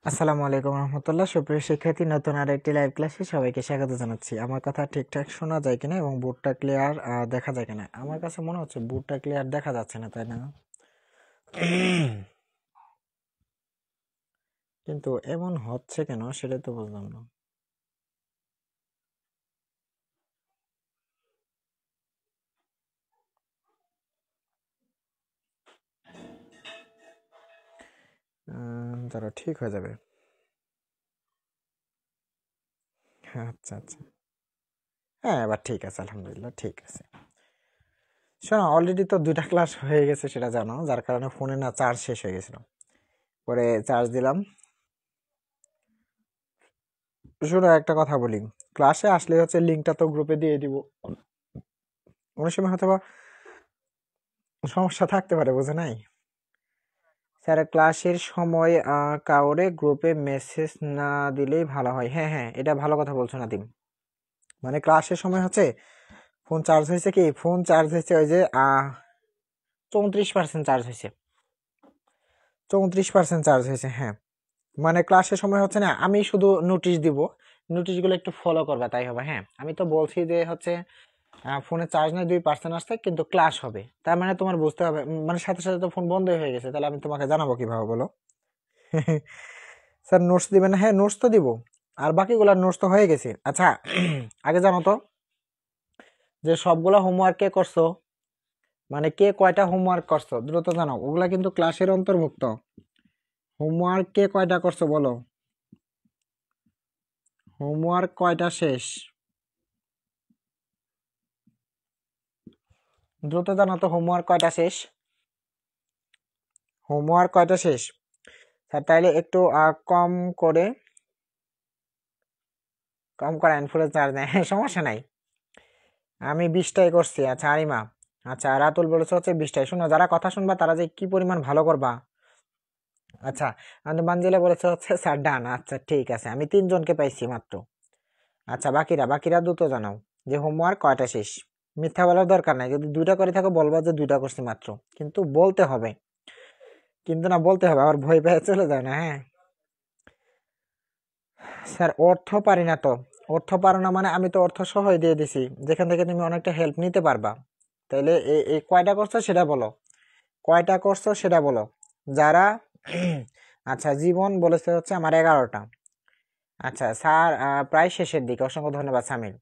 আসসালামু আলাইকুম রহমতুল্লাহ। সুপ্রিয় শিক্ষার্থী, নতুন আর একটি লাইভ ক্লাসে সবাইকে স্বাগত জানাচ্ছি। আমার কথা ঠিকঠাক শোনা যায় কিনা এবং বোর্ডটা ক্লিয়ার দেখা যায় কিনা? আমার কাছে মনে হচ্ছে বোর্ডটা ক্লিয়ার দেখা যাচ্ছে না, তাই না? কিন্তু এমন হচ্ছে কেন সেটা তো বুঝলাম না। তারা ঠিক হয়ে যাবে। আচ্ছা আচ্ছা, হ্যাঁ এবার ঠিক আছে, আলহামদুলিল্লাহ ঠিক আছে। শোনো, অলরেডি তো 2টা ক্লাস হয়ে গেছে সেটা জানো, যার কারণে ফোনে না চার্জ শেষ হয়ে গেছিল, পরে চার্জ দিলাম। শোনো, একটা কথা বলি, ক্লাসে আসলে হচ্ছে লিঙ্কটা তো গ্রুপে দিয়ে দিব। অনেক সময় হয়তো বা সমস্যা থাকতে পারে, বুঝে নাই? স্যার, ক্লাসের সময় কাউরে গ্রুপে মেসেজ না দিলেই ভালো হয়। হ্যাঁ হ্যাঁ, এটা ভালো কথা বলছো নাদিম। মানে ক্লাসের সময় হচ্ছে ফোন চার্জ হয়েছে, কি ফোন চার্জ হয়েছে ওই যে 34% চার্জ হয়েছে, 34% চার্জ হয়েছে। হ্যাঁ, মানে ক্লাসের সময় হচ্ছে না, আমি শুধু নোটিশ দিব, নোটিশগুলো একটু ফলো করবে তাই হবে। হ্যাঁ, আমি তো বলছি যে হচ্ছে ফোনে চার্জ নেই, 2% আসছে, কিন্তু ক্লাস হবে, তার মানে তোমার বুঝতে হবে, মানে সাথে সাথে তো ফোন বন্ধই হয়ে গেছে, তাহলে আমি তোমাকে জানাবো কিভাবে বলো? স্যার নোটস দিবেন না? হ্যাঁ নোটস তো দিব, আর বাকিগুলার নোটস তো হয়ে গেছে। আচ্ছা, আগে জানো তো যে সবগুলা হোমওয়ার্ক কে করছো, মানে কে কয়টা হোমওয়ার্ক করছো দ্রুত জানাও, ওগুলা কিন্তু ক্লাসের অন্তর্ভুক্ত। হোমওয়ার্ক কে কয়টা করছো বলো, হোমওয়ার্ক কয়টা শেষ? দ্রুত জানাও তো, হোমওয়ার্ক কয়টা শেষ? হোমওয়ার্ক কয়টা শেষ? স্যার তাইলে একটু কম করে, কম করে ফুলের চার্জ নেয়, সমস্যা নাই, আমি 20টাই করছি। আচ্ছা আরিমা, আচ্ছা রাতুল বলেছে হচ্ছে 20টাই। শোনো, যারা কথা শুনবা তারা যে কি পরিমাণ ভালো করবা। আচ্ছা, আমাদের মানজিলা বলেছে হচ্ছে স্যার ডান। আচ্ছা ঠিক আছে, আমি 3জনকে পাইছি মাত্র। আচ্ছা, বাকিরা বাকিরা দ্রুত জানাও যে হোমওয়ার্ক কয়টা শেষ। মিথ্যা বলার দরকার নাই, যদি 2টা করে থাকো বলবা যে 2টা করছি মাত্র, কিন্তু বলতে হবে, কিন্তু না বলতে হবে, আবার ভয় পেয়ে চলে যায় না। হ্যাঁ স্যার, অর্থ পারি না তো। অর্থ পারো না মানে আমি তো অর্থ সহই দিয়ে দিছি, যেখান থেকে তুমি অনেকটা হেল্প নিতে পারবা। তাইলে এই কয়টা করছো সেটা বলো, কয়টা করছো সেটা বলো। যারা আচ্ছা, জীবন বলেছে হচ্ছে আমার 11টা। আচ্ছা স্যার, প্রায় শেষের দিকে, অসংখ্য ধন্যবাদ সামিল।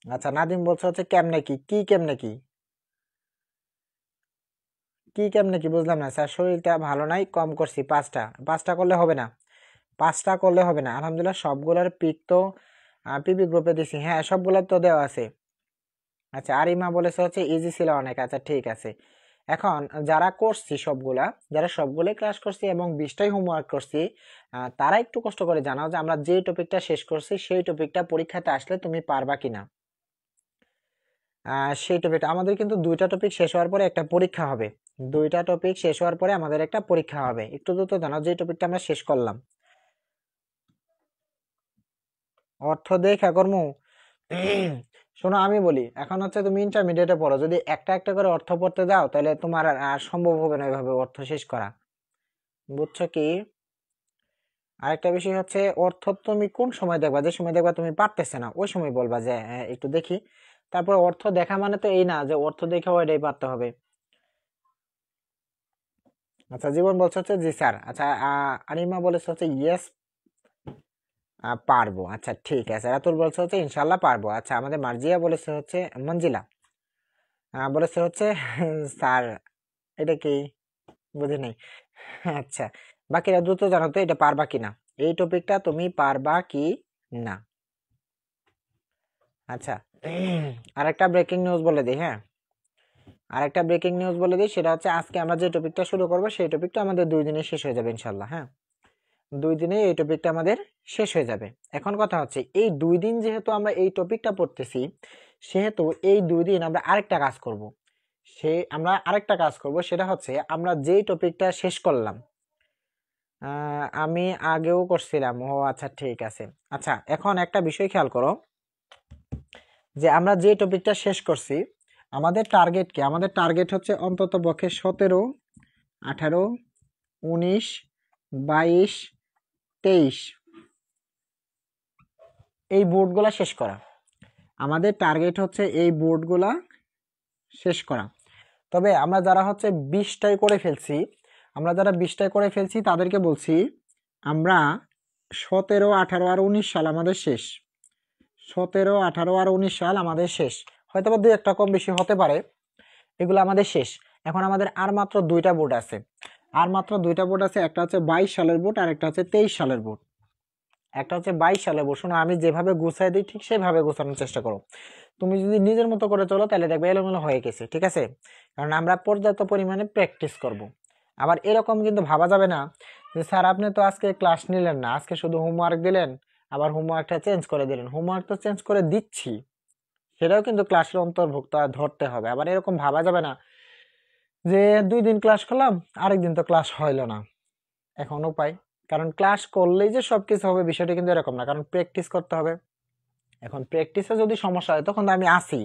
আচ্ছা, নাদিম বলছে হচ্ছে কেমনে কি, কি কেমনে কি, কি কেমনে কি বুঝলাম না স্যার। শরীরটা ভালো নাই, কম করছি 5টা। 5টা করলে হবে না, 5টা করলে হবে না। আলহামদুলিল্লাহ সবগুলোর পিক তো পিপি গ্রুপে দিছি। হ্যাঁ সবগুলোর তো দেওয়া আছে। আচ্ছা, আরিমা বলেছে হচ্ছে ইজি ছিল অনেক। আচ্ছা ঠিক আছে, এখন যারা করছি সবগুলা, যারা সবগুলোই ক্লাস করছি এবং 20টাই হোমওয়ার্ক করছি, তারা একটু কষ্ট করে জানাও যে আমরা যে টপিকটা শেষ করছি সেই টপিকটা পরীক্ষাতে আসলে তুমি পারবা কিনা। সেই টপিকটা আমাদের কিন্তু 2টা টপিক শেষ হওয়ার পরে একটা পরীক্ষা হবে, 2টা টপিক শেষ হওয়ার পরে আমাদের একটা পরীক্ষা হবে। একটু দ্রুত জানাও যে টপিকটা আমরা শেষ করলাম। অর্থ দেখা কর্ম। শোনো, আমি বলি, এখন হচ্ছে তুমি ইন্টারমিডিয়েটে পড়ো, যদি একটা একটা করে অর্থ পড়তে যাও তাহলে তোমার আর সম্ভব হবে না এভাবে অর্থ শেষ করা, বুঝছো কি? আরেকটা বিষয় হচ্ছে, অর্থ তুমি কোন সময় দেখবা, যে সময় দেখবা তুমি পারতেছে না ওই সময় বলবা যে একটু দেখি। তারপর অর্থ দেখা মানে তো এই না যে অর্থ দেখে ওইটাই পারতে হবে। আচ্ছা, জীবন বলছে হচ্ছে জি স্যার। আচ্ছা, আনিমা বলেছে হচ্ছে ইয়েস পারবো। আচ্ছা ঠিক আছে, রাতুল বলছে হচ্ছে ইনশাল্লাহ পারবো। আচ্ছা, আমাদের মার্জিয়া বলেছে হচ্ছে, মঞ্জিলা বলেছে হচ্ছে স্যার এটা কি, বুঝি নাই। আচ্ছা, বাকিরা দ্রুত জানো তো এটা পারবা কিনা, এই টপিকটা তুমি পারবা কি না। আচ্ছা, আরেকটা ব্রেকিং নিউজ বলে দিই। হ্যাঁ, আরেকটা ব্রেকিং নিউজ বলে দিই, সেটা হচ্ছে আজকে আমরা যে টপিকটা শুরু করবো সেই টপিকটা আমাদের 2 দিনে শেষ হয়ে যাবে ইনশাল্লাহ। হ্যাঁ, 2 দিনে এই টপিকটা আমাদের শেষ হয়ে যাবে। এখন কথা হচ্ছে, এই 2 দিন যেহেতু আমরা এই টপিকটা পড়তেছি, সেহেতু এই 2 দিন আমরা আরেকটা কাজ করব। আমরা আরেকটা কাজ করব, সেটা হচ্ছে আমরা যেই টপিকটা শেষ করলাম, আমি আগেও করছিলাম। ও আচ্ছা ঠিক আছে। আচ্ছা, এখন একটা বিষয় খেয়াল করো, যে আমরা যে টপিকটা শেষ করছি, আমাদের টার্গেট কি? আমাদের টার্গেট হচ্ছে অন্তত পক্ষে 17, 18, 19, 22, 23 এই বোর্ডগুলা শেষ করা। আমাদের টার্গেট হচ্ছে এই বোর্ডগুলা শেষ করা। তবে আমরা যারা হচ্ছে 20টাই করে ফেলছি, তাদেরকে বলছি আমরা 17, 18 আর 19 সাল আমাদের শেষ। 17, 18 আর 19 সাল আমাদের শেষ। হয়তো বা 2-1টা কম বেশি হতে পারে, এগুলো আমাদের শেষ। এখন আমাদের আর মাত্র 2টা বোর্ড আছে। একটা হচ্ছে 22 সালের বোর্ড আর একটা হচ্ছে 23 সালের বোর্ড। একটা হচ্ছে 22 সালের বোর্ড। শোনো, আমি যেভাবে গুছাই দিই ঠিক সেভাবে গোছানোর চেষ্টা করো। তুমি যদি নিজের মতো করে চলো তাহলে দেখবে এলোমেলো হয়ে গেছে, ঠিক আছে? কারণ আমরা পর্যাপ্ত পরিমাণে প্র্যাকটিস করব। আবার এরকম কিন্তু ভাবা যাবে না যে স্যার আপনি তো আজকে ক্লাস নিলেন না, আজকে শুধু হোমওয়ার্ক দিলেন, আবার হোমওয়ার্কটা চেঞ্জ করে দিলেন। হোমওয়ার্ক তো চেঞ্জ করে দিচ্ছি, সেটাও কিন্তু ক্লাসের অন্তর্ভুক্ত ধরতে হবে। আবার এরকম ভাবা যাবে না যে 2 দিন ক্লাস করলাম, আরেকদিন তো ক্লাস হইল না। এখন উপায়, কারণ ক্লাস করলেই যে সবকিছু হবে বিষয়টা কিন্তু এরকম না, কারণ প্র্যাকটিস করতে হবে। এখন প্র্যাকটিসে যদি সমস্যা হয় তখন তো আমি আসি,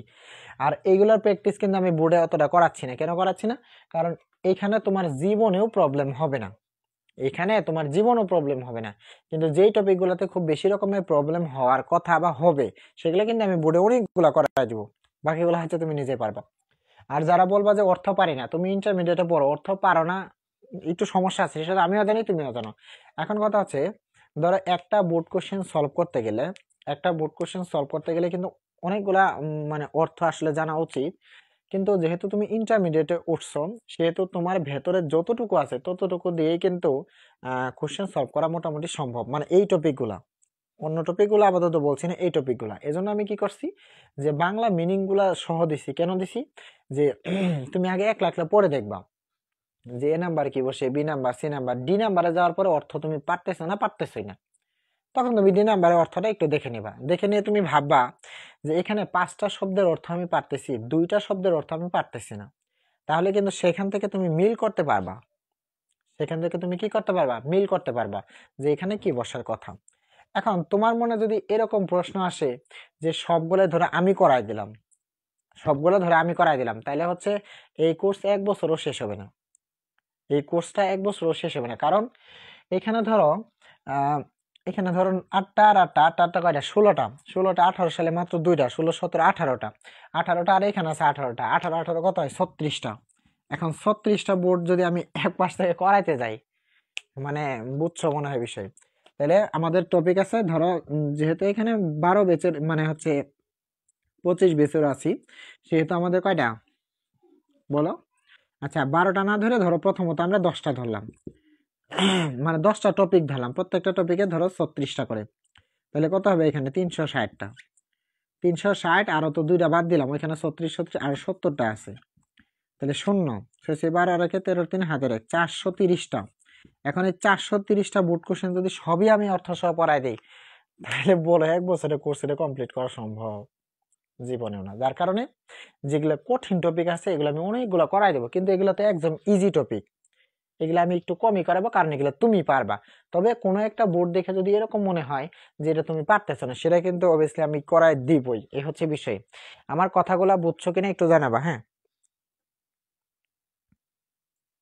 আর এইগুলোর প্র্যাকটিস কিন্তু আমি বোর্ডে অতটা করাচ্ছি না। কেন করাচ্ছি না? কারণ এইখানে তোমার জীবনেও প্রবলেম হবে না, কিন্তু যেই টপিকগুলোতে খুব বেশি রকমের প্রবলেম হওয়ার কথা বা হবে, সেগুলো কিন্তু আমি বোর্ডে অনেকগুলো করাই দিব, বাকিগুলো হয়তো তুমি নিজে পারবা। আর যারা বলবা যে অর্থ পারি না, তুমি ইন্টারমিডিয়েটে পড়ো, অর্থ পারো না, একটু সমস্যা আছে, সেটা আমিও জানি তুমিও জানো। এখন কথা হচ্ছে, ধরো একটা বোর্ড কোশ্চেন সলভ করতে গেলে কিন্তু অনেকগুলা মানে অর্থ আসলে জানা উচিত। কিন্তু যেহেতু তুমি ইন্টারমিডিয়েটে উঠছো, সেহেতু তোমার ভেতরে যতটুকু আছে ততটুকু দিয়েই কিন্তু কোশ্চেন সলভ করা মোটামুটি সম্ভব, মানে এই টপিকগুলা। অন্য টপিকগুলো আপাতত বলছি না, এই টপিকগুলা। এজন্য আমি কি করছি, যে বাংলা মিনিং গুলা সহ দিছি। কেন দিছি? যে তুমি আগে এক লাখ পড়ে দেখবা যে এ নাম্বার কি বসে, B number, C number, D নাম্বারে যাওয়ার পরে অর্থ তুমি পারতেছোই না, তখন তুমি ডি নাম্বারের অর্থটা একটু দেখে নিবা। দেখে নিয়ে তুমি ভাববা যে এখানে 5টা শব্দের অর্থ আমি পারতেছি, 2টা শব্দের অর্থ আমি পারতেছি না। তাহলে কিন্তু সেখান থেকে তুমি মিল করতে পারবা, মিল করতে পারবা যে এখানে কি বসার কথা। এখন তোমার মনে যদি এরকম প্রশ্ন আসে যে সবগুলো ধরে আমি করাই দিলাম, তাহলে হচ্ছে এই কোর্স 1 বছরও শেষ হবে না। কারণ এখানে ধরো আহ এখানে ধরুন 8টা আর 8টা কয়টা, 16টা 18 সালে মাত্র 2টা, 16, 17, 18টা আর এখানে আছে 18টা, 18 কত হয়, 36টা। এখন 36টা বোর্ড যদি আমি এক পাশ থেকে করাইতে যাই, মানে বুঝছো মনে হয় বিষয়। তাহলে আমাদের টপিক আছে ধরো, যেহেতু এখানে 12 ব্যাচের মানে হচ্ছে 25 ব্যাচের আছি, সেহেতু আমাদের কয়টা বলো? আচ্ছা, 12টা না ধরে ধরো প্রথমত আমরা 10টা ধরলাম, মানে 10টা টপিক ধরলাম, প্রত্যেকটা টপিকে ধরো 36টা করে। তাহলে কত হবে এখানে? 360টা। 360 আরো তো 2টা বাদ দিলাম, ওইখানে 36 আর 70টা আছে। তাহলে 0 শেষে 12 রেখে 13 3 হাজারে 430টা। এখন এই 430টা বোর্ড কোশ্চেন যদি সবই আমি অর্থ সহ পড়াই দিই, তাহলে বলো 1 বছরে কোর্সটা কমপ্লিট করা সম্ভব? জীবনেও না। যার কারণে যেগুলো কঠিন টপিক আছে এগুলো আমি অনেকগুলো করাই দেবো, কিন্তু এগুলো তো একদম ইজি টপিক, এগুলো আমি একটু কমই করাবো, কারণ এগুলো তুমি পারবা। তবে কোনো একটা বোর্ড দেখে যদি এরকম মনে হয় যে এটা তুমি পারতেছো না, সেটা কিন্তু অবভিয়াসলি আমি করাই দিবই, এই হচ্ছে বিষয়। আমার কথাগুলা বুঝছো কিনা একটু জানাবা, হ্যাঁ?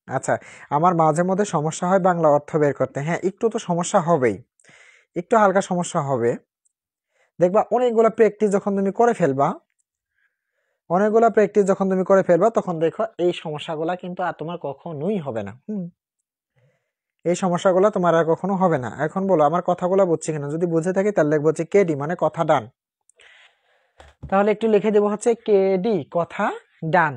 আচ্ছা, আমার মাঝে মধ্যে সমস্যা হয় বাংলা অর্থ বের করতে, হ্যাঁ একটু তো সমস্যা হবেই, একটু হালকা সমস্যা হবে। দেখবা অনেকগুলা প্র্যাকটিস যখন তুমি করে ফেলবা তখন দেখো এই সমস্যাগুলা কিন্তু আর তোমার কখনোই হবে না। এই সমস্যাগুলো তোমার আর কখনো হবে না। এখন বলো আমার কথাগুলো বুঝছি কিনা, যদি বুঝে থাকি তাহলে লিখবো হচ্ছে কেডি মানে কথা ডান। তাহলে একটু লিখে দেবো হচ্ছে কেডি কথা ডান।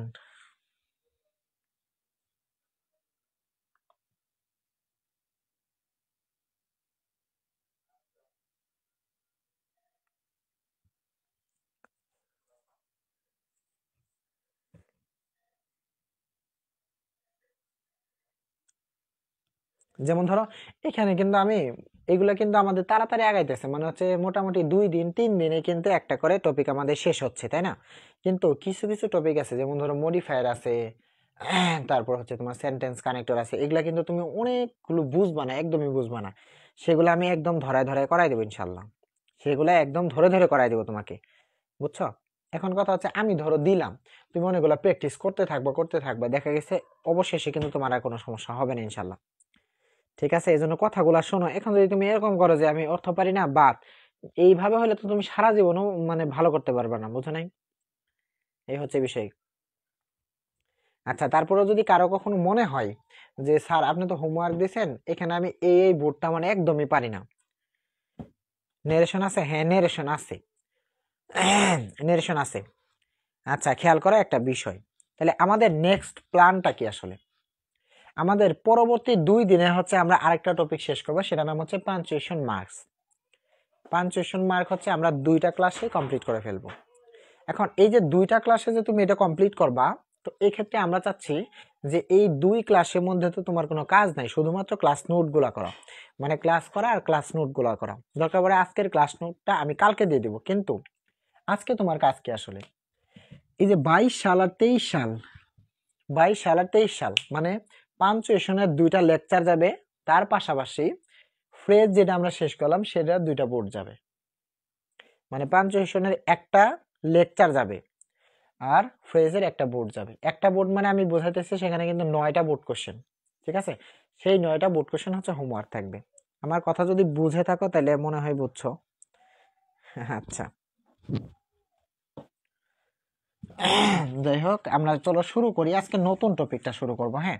যেমন ধরো এখানে কিন্তু আমি এগুলা কিন্তু আমাদের তাড়াতাড়ি আগাইতেছে, মানে হচ্ছে মোটামুটি 2 দিন 3 দিনে কিন্তু একটা করে টপিক আমাদের শেষ হচ্ছে, তাই না? কিন্তু কিছু কিছু টপিক আছে, যেমন ধরো মডিফায়ার আছে, তারপর হচ্ছে তোমার সেন্টেন্স কানেক্টর আছে, এগুলা কিন্তু তুমি অনেকগুলো বুঝবা না, একদমই বুঝবা না। সেগুলো আমি একদম ধরায় ধরায় করাই দেবো ইনশাল্লাহ, সেগুলো একদম ধরে ধরে করাই দেবো তোমাকে, বুঝছো? এখন কথা হচ্ছে আমি ধরো দিলাম, তুমি অনেকগুলো প্র্যাকটিস করতে থাকবা, দেখা গেছে অবশেষে কিন্তু তোমার আর কোনো সমস্যা হবে না ইনশাল্লাহ। ঠিক আছে, এই জন্য কথাগুলা শোনো। এখন যদি তুমি এরকম করো যে আমি অর্থ পারি না বাদ, এইভাবে হলে তো তুমি সারা জীবনও মানে ভালো করতে পারবে না, বুঝো নাই? এই হচ্ছে বিষয়। আচ্ছা, তারপরেও যদি কারো কখনো মনে হয় যে স্যার আপনি তো হোমওয়ার্ক দিয়েছেন, এখানে আমি এই বোর্ডটা মানে একদমই পারি না, নেরেশন আছে? হ্যাঁ, নেরেশন আছে, নেরেশন আছে। আচ্ছা, খেয়াল করা একটা বিষয়, তাহলে আমাদের নেক্সট প্ল্যানটা কি আসলে? আমাদের পরবর্তী 2 দিনে হচ্ছে আমরা আরেকটা টপিক শেষ করবো, সেটা নাম হচ্ছে পাঞ্চুয়েশন মার্কস। পাঞ্চুয়েশন মার্ক হচ্ছে আমরা 2টা ক্লাসে কমপ্লিট করে ফেলবো। এখন এই যে 2টা ক্লাসে যে তুমি এটা কমপ্লিট করবা, তো এই ক্ষেত্রে আমরা চাচ্ছি যে এই 2 ক্লাসের মধ্যে তো তোমার কোনো কাজ নাই, শুধুমাত্র ক্লাস নোট গুলা করা, মানে ক্লাস করা আর ক্লাস নোট গুলা করা। দরকার পড়ে আজকের ক্লাস নোটটা আমি কালকে দিয়ে দিব, কিন্তু আজকে তোমার কাজ কি আসলে? এই যে 22 সাল আর 23 সাল, 22 সাল আর 23 সাল মানে পাঞ্চুয়েশনের 2টা লেকচার যাবে, তার পাশাপাশি ফ্রেজ যেটা আমরা শেষ করলাম সেটা 2টা বোর্ড যাবে, মানে পাঞ্চুয়েশনের একটা লেকচার যাবে আর ফ্রেজের একটা বোর্ড যাবে। একটা বোর্ড মানে আমি বোঝাইতেছি সেখানে কিন্তু 9টা বোর্ড কোশ্চেন, ঠিক আছে? সেই 9টা বোর্ড কোশ্চেন হচ্ছে হোমওয়ার্ক থাকবে। আমার কথা যদি বুঝে থাকো তাহলে মনে হয় বুঝছো। আচ্ছা, যাই হোক, আমরা চলো শুরু করি। আজকে নতুন টপিকটা শুরু করব। হ্যাঁ,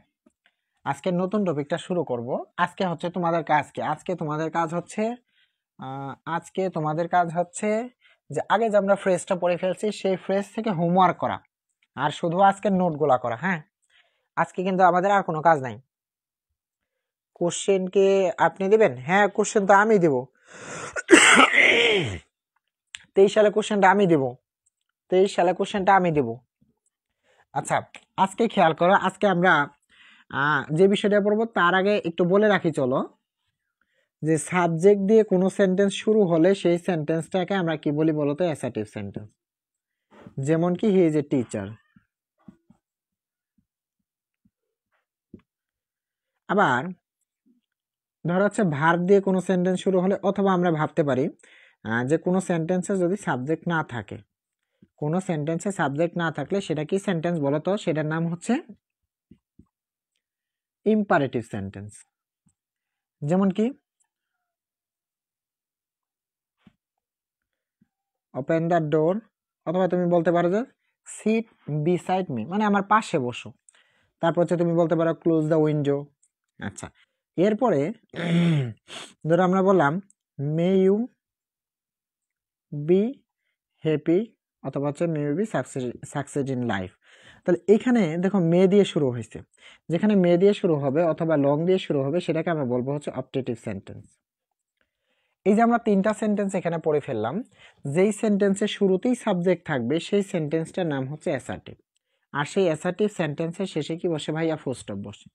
আজকে নতুন টপিকটা শুরু করব। আজকে হচ্ছে তোমাদের কাজ কি? আজকে তোমাদের কাজ হচ্ছে যে আগে যে আমরা ফ্রেজটা পড়ে ফেলছি সেই ফ্রেজ থেকে হোমওয়ার্ক করা, আর শুধু আজকে নোটগুলা করা। হ্যাঁ, আজকে কিন্তু আমাদের আর কোনো কাজ নাই। কোশ্চেন কে আপনি দিবেন? হ্যাঁ, কোশ্চেন তো আমি দিব। 23 সালে কোশ্চেনটা আমি দিব, 23 সালে কোশ্চেনটা আমি দিব। আচ্ছা, আজকে খেয়াল করো, আজকে আমরা যে বিষয়টা পড়বো তার আগে একটু বলে রাখি চলো, যে সাবজেক্ট দিয়ে কোনো সেন্টেন্স শুরু হলে সেই সেন্টেন্সটাকে আমরা কি বলি বলতো? Assertive sentence. যেমন কি, হি ইজ এ টিচার। আবার ধরো হচ্ছে ভার্ব দিয়ে কোনো সেন্টেন্স শুরু হলে, অথবা আমরা ভাবতে পারি যে কোনো সেন্টেন্সে যদি সাবজেক্ট না থাকে, কোনো সেন্টেন্সে সাবজেক্ট না থাকলে সেটা কি সেন্টেন্স বলতো? সেটার নাম হচ্ছে ইম্পারেটিভ সেন্টেন্স। যেমন কি, ওপেন দ্য ডোর, অথবা তুমি বলতে পারো যে সিট বিসাইড মি, মানে আমার পাশে বসো। তারপর হচ্ছে তুমি বলতে পারো ক্লোজ দ্য উইন্ডো। আচ্ছা, এরপরে ধরো আমরা বললাম মে ইউ বি হ্যাপি, অথবা হচ্ছে may you be success in life. তাহলে এখানে দেখো মে দিয়ে শুরু হয়েছে, যেখানে মে দিয়ে শুরু হবে অথবা লং দিয়ে শুরু হবে সেটাকে আমরা বলবো হচ্ছে অপটেটিভ সেন্টেন্স। এই যে আমরা 3টা সেন্টেন্স এখানে পড়ে ফেললাম, যেই সেন্টেন্সের শুরুতেই সাবজেক্ট থাকবে সেই সেন্টেন্সটার নাম হচ্ছে অ্যাসার্টিভ। আর সেই অ্যাসার্টিভ সেন্টেন্সের শেষে কি বসে ভাইয়া? ফুল স্টপ বসে।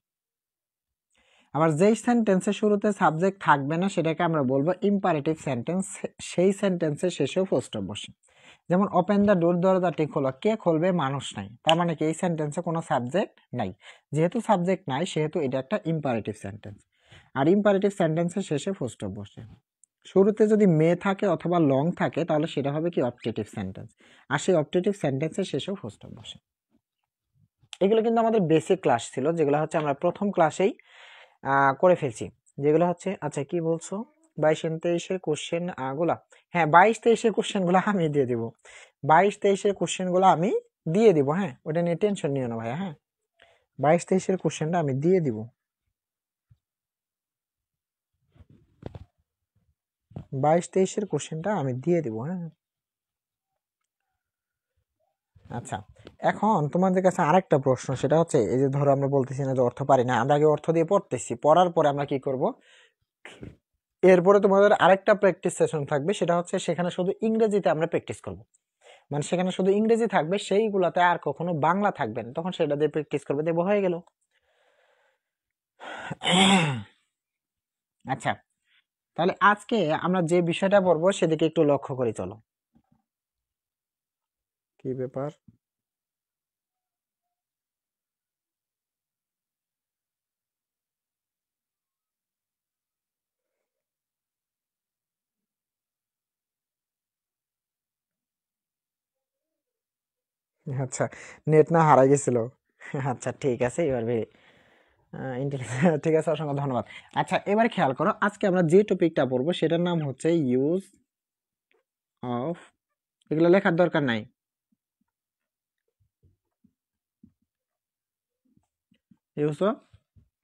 আবার যেই সেন্টেন্সের শুরুতে সাবজেক্ট থাকবে না সেটাকে আমরা বলবো ইম্পারেটিভ সেন্টেন্স, সেই সেন্টেন্সের শেষেও ফুল স্টপ বসে। যেমন ওপেন দ্য ডোর, দরজাটি খোলো, কে খুলবে? মানুষ নাই। তার মানে কি এই সেন্টেন্সে কোনো সাবজেক্ট নাই। যেহেতু সাবজেক্ট নাই সেহেতু এটা একটা ইম্পারেটিভ সেন্টেন্স। আর ইম্পারেটিভ সেন্টেন্সের শেষে ফুল স্টপ বসে। শুরুতে যদি মে থাকে অথবা লং থাকে তাহলে সেটা হবে কি? Optative sentence. আর সেই অপটেটিভ সেন্টেন্সের শেষেও ফুল স্টপ বসে। এগুলো কিন্তু আমাদের বেসিক ক্লাস ছিল, যেগুলো হচ্ছে আমরা প্রথম ক্লাসেই করে ফেলছি, যেগুলো হচ্ছে। আচ্ছা, কি বলছো? 22-23 কোশ্চেন গুলা? হ্যাঁ, 22-23 কোশ্চেন গুলো আমি দিয়ে দিব, 22-23 কোশ্চেন গুলো আমি দিয়ে দিব। হ্যাঁ, ওটা নিয়ে টেনশন নিও না ভাইয়া। হ্যাঁ, 22-23 কোশ্চেনটা আমি দিয়ে দিব, 22-23 কোশ্চেনটা আমি দিয়ে দিব। হ্যাঁ, আচ্ছা, এখন তোমাদের কাছে আরেকটা প্রশ্ন, সেটা হচ্ছে এই যে ধরো আমরা বলতেছি না যে অর্থ পারি না, আমরা আগে অর্থ দিয়ে পড়তেছি, পড়ার পরে আমরা কি করব? এরপরে তোমাদের আরেকটা প্র্যাকটিস সেশন থাকবে, সেটা হচ্ছে সেখানে শুধু ইংরেজিতে আমরা প্র্যাকটিস করব। মানে সেখানে শুধু ইংরেজি থাকবে, সেইগুলাতে আর কখনো বাংলা থাকবে না, তখন সেটা দিয়ে প্র্যাকটিস করবে, দেবো, হয়ে গেল। আচ্ছা, তাহলে আজকে আমরা যে বিষয়টা পড়বো সেদিকে একটু লক্ষ্য করি, চলো। কি ব্যাপার? আচ্ছা, নেট না হারাই গেছিল? আচ্ছা, ঠিক আছে, এবার ঠিক আছে, অসংখ্য ধন্যবাদ। আচ্ছা, এবার খেয়াল করো, আজকে আমরা যে টপিকটা পড়বো সেটার নাম হচ্ছে ইউজ অফ, এগুলো লেখার দরকার নাই, ইউজ অফ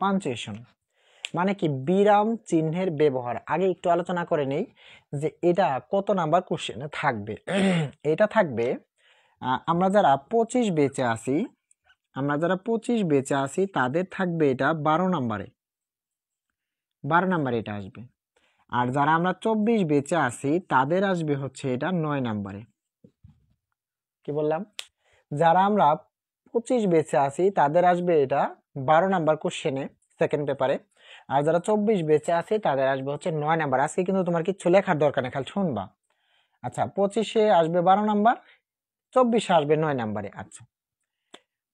পাঞ্চুয়েশন, মানে কি বিরাম চিহ্নের ব্যবহার। আগে একটু আলোচনা করে নেই যে এটা কত নাম্বার কোশ্চেনে থাকবে। এটা থাকবে আমরা যারা 25 বেঁচে আছি, তাদের থাকবে এটা 12 নাম্বারে, 12 নাম্বারে এটা আসবে। আর যারা আমরা 24 বেঁচে আছি তাদের আসবে হচ্ছে এটা 9 নাম্বারে। কি বললাম? যারা আমরা 25 বেঁচে আছি তাদের আসবে এটা 12 নাম্বার কোশ্চেনে, সেকেন্ড পেপারে। আর যারা 24 বেঁচে আছে তাদের আসবে হচ্ছে 9 নাম্বার। আজকে কিন্তু তোমার কিছু লেখার দরকার নেই, খালি শুনবা। আচ্ছা, 25-এ আসবে 12 নাম্বার, 24-এ আসবে 9 নাম্বারে। আচ্ছা,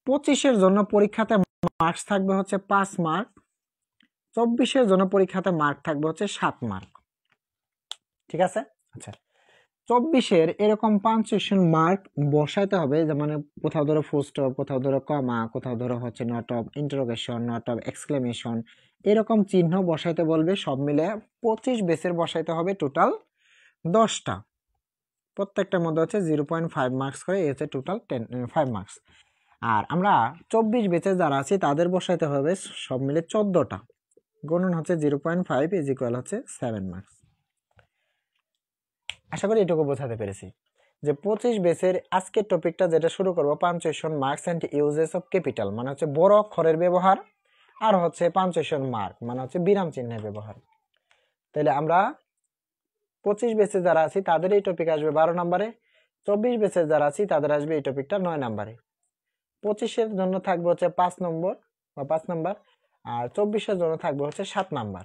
25-এর জন্য পরীক্ষাতে মার্কস থাকবে হচ্ছে 5 মার্ক, 24-এর জন্য পরীক্ষাতে মার্ক থাকবে হচ্ছে 7 মার্ক। ঠিক আছে? আচ্ছা, 24-এর এরকম পাঞ্চুয়েশন মার্ক বসাইতে হবে, মানে কোথাও ধরো ফুল স্টপ, কোথাও ধরো কমা, কোথাও ধরো হচ্ছে not of interrogation, not of exclamation, এরকম চিহ্ন বসাইতে বলবে। সব মিলে 25 বেসের বসাইতে হবে টোটাল 10টা, প্রত্যেকটার মধ্যে হচ্ছে 0.5 মার্কস করে, এই হচ্ছে টোটাল 5 মার্কস। আর আমরা 24 বেচে যারা আছি তাদের বসাইতে হবে সব মিলে 14টা, গুণন হচ্ছে 0.5 ইজ ইকুয়াল হচ্ছে 7 মার্কস। আশা করি এটুকু বোঝাতে পেরেছি যে 25 বেসের আজকের টপিকটা যেটা শুরু করবো, punctuation marks and uses of capital, মানে হচ্ছে বড় অক্ষরের ব্যবহার, আর হচ্ছে পাঞ্চুয়েশন মার্ক মানে হচ্ছে বিরাম চিহ্নের ব্যবহার। তাহলে আমরা 25 বেসে যারা আছি তাদের এই টপিক আসবে 12 নম্বরে, 24 বেসে যারা আছি তাদের আসবে এই টপিকটা 9 নম্বরে। 25-এর জন্য থাকবে হচ্ছে 5 নম্বর বা 5 নাম্বার, আর 24-এর জন্য থাকবে হচ্ছে 7 নাম্বার।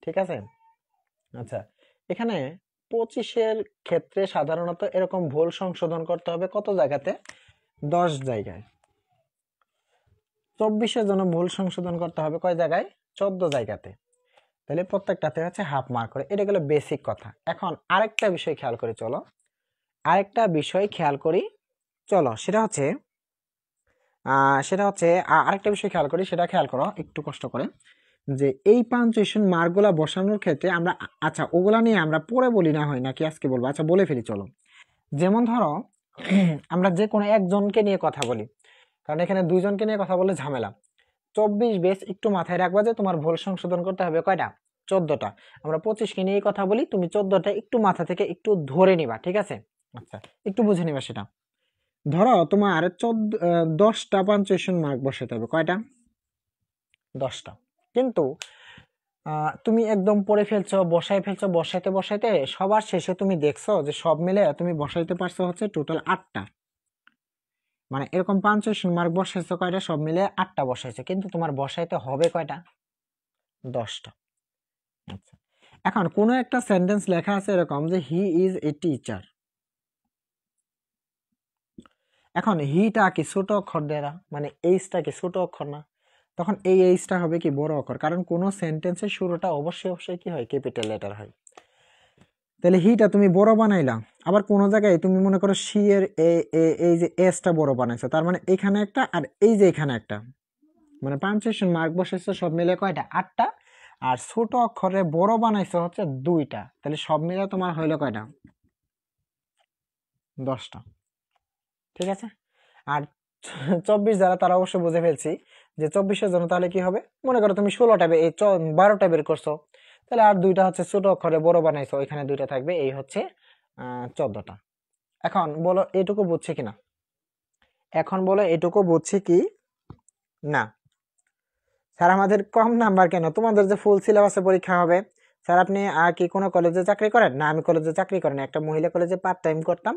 ঠিক আছে? আচ্ছা, এখানে 25-এর ক্ষেত্রে সাধারণত এরকম ভুল সংশোধন করতে হবে কত জায়গাতে? 10 জায়গায়। 24-এর জন্য ভুল সংশোধন করতে হবে কয় জায়গায়? 14 জায়গাতে। তাহলে প্রত্যেকটাতে হচ্ছে হাফ মার্ক করে। এটা গেল বেসিক কথা। এখন আরেকটা বিষয় খেয়াল করি, চলো আরেকটা বিষয় খেয়াল করি, সেটা খেয়াল করো একটু কষ্ট করে, যে এই পাঞ্চুয়েশন মার্কগুলা বসানোর ক্ষেত্রে আমরা, আচ্ছা ওগুলা নিয়ে আমরা পরে বলি না হয় নাকি আজকে বলবো? আচ্ছা বলে ফেলি চলো। যেমন ধরো আমরা যে কোনো একজনকে নিয়ে কথা বলি, কারণ এখানে দুইজনকে নিয়ে কথা বলে ঝামেলা। 24 বেস একটু মাথায় রাখবা যে তোমার ভুল সংশোধন করতে হবে কয়টা? 14টা। আমরা 25-কে নিয়ে কথা বলি, তুমি 14টা একটু মাথা থেকে একটু ধরে নিবা, ঠিক আছে? আচ্ছা, একটু বুঝে নিবা সেটা। ধরো তোমার 10টা পাঞ্চুয়েশন মার্ক বসাতে হবে, কয়টা? 10টা। কিন্তু তুমি একদম পড়ে ফেলছো, বসাইতে বসাইতে সবার শেষে তুমি দেখছো যে সব মিলে তুমি বসাইতে পারছো হচ্ছে টোটাল 8টা, মানে এরকম পাঞ্চুয়েশন মার্ক বসাইছো কয়টা? সব মিলে 8টা বসাইছো, কিন্তু তোমার বসাইতে হবে কয়টা? 10টা। আচ্ছা, এখন কোন একটা সেন্টেন্স লেখা আছে এরকম যে হি ইজ এ টিচার। এখন হিটা কি ছোট অক্ষর দ্বারা, মানে এইচটা কি ছোট অক্ষর না? তখন এই এইচটা হবে কি বড় অক্ষর, কারণ কোন সেন্টেন্সের শুরুটা অবশ্যই অবশ্যই কি হয়? ক্যাপিটাল লেটার হয়। তাহলে হিটা তুমি বড় বানাইলা, আবার কোন জায়গায় তুমি মনে করো সি এর এই যে এসটা বড় বানাইছো, তার মানে এখানে একটা আর এই যে এখানে একটা, মানে পাঞ্চুয়েশন মার্ক বসাইছো সব মিলে কয়টা? 8টা। আর ছোট অক্ষরে বড় বানাইছো হচ্ছে 2টা, তাহলে সব মিলে তোমার হইলো কয়টা? 10টা। ঠিক আছে? আর 24 যারা, তারা অবশ্য বুঝে ফেলছি যে 24-এর জন্য তাহলে কি হবে। মনে করো তুমি 16টা এই 12টা বের করছো, তাহলে আর 2টা হচ্ছে ছোট অক্ষরে বড় বানাইছো, ওইখানে 2টা থাকবে, এই হচ্ছে 14টা। এখন বলো এটুকু বুঝছে কিনা? এখন বলো এটুকু বুঝছে কি না? স্যার আমাদের কম নাম্বার কেন? তোমাদের যে ফুল সিলেবাসে পরীক্ষা হবে। স্যার আপনি কি কোনো কলেজে চাকরি করেন? না, আমি কলেজে চাকরি করি না, একটা মহিলা কলেজে পার্ট টাইম করতাম।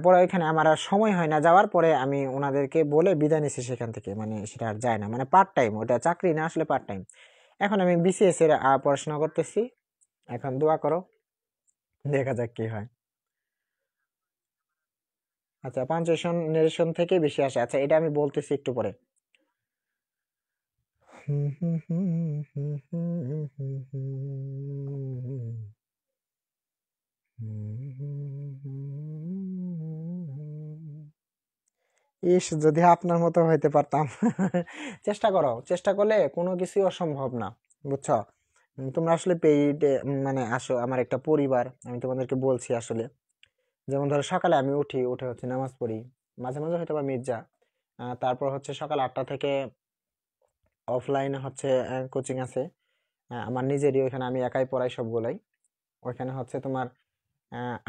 পরে ওইখানে আমার আর সময় হয় না যাওয়ার, পরে আমি ওনাদেরকে বলে বিদায় নিছি সেখান থেকে, মানে সেটা আর যায় না, মানে পার্ট টাইম, ওটা চাকরি না আসলে পার্ট টাইম। এখন আমি বিসিএস এর পড়াশোনা করতেছি। এখন দোয়া করো, দেখা যাক কি হয়। আচ্ছা, পাঞ্চুয়েশন নেরেশন থেকে বেশি আসে। আচ্ছা, এটা আমি বলতেছি একটু পরে। ইস, যদি আপনার মতো হইতে পারতাম। চেষ্টা করো, চেষ্টা করলে কোনো কিছুই অসম্ভব না, বুঝছো? তোমরা আসলে পেইড, মানে আসো আমার একটা পরিবার, আমি তোমাদেরকে বলছি আসলে। যেমন ধরো সকালে আমি উঠে হচ্ছে নামাজ পড়ি, মাঝে মাঝে হয়তো বা মির্জা, তারপর হচ্ছে সকাল 8টা থেকে অফলাইনে হচ্ছে কোচিং আছে, আমার নিজেরই, ওইখানে আমি একাই পড়াই সবগুলাই। ওইখানে হচ্ছে তোমার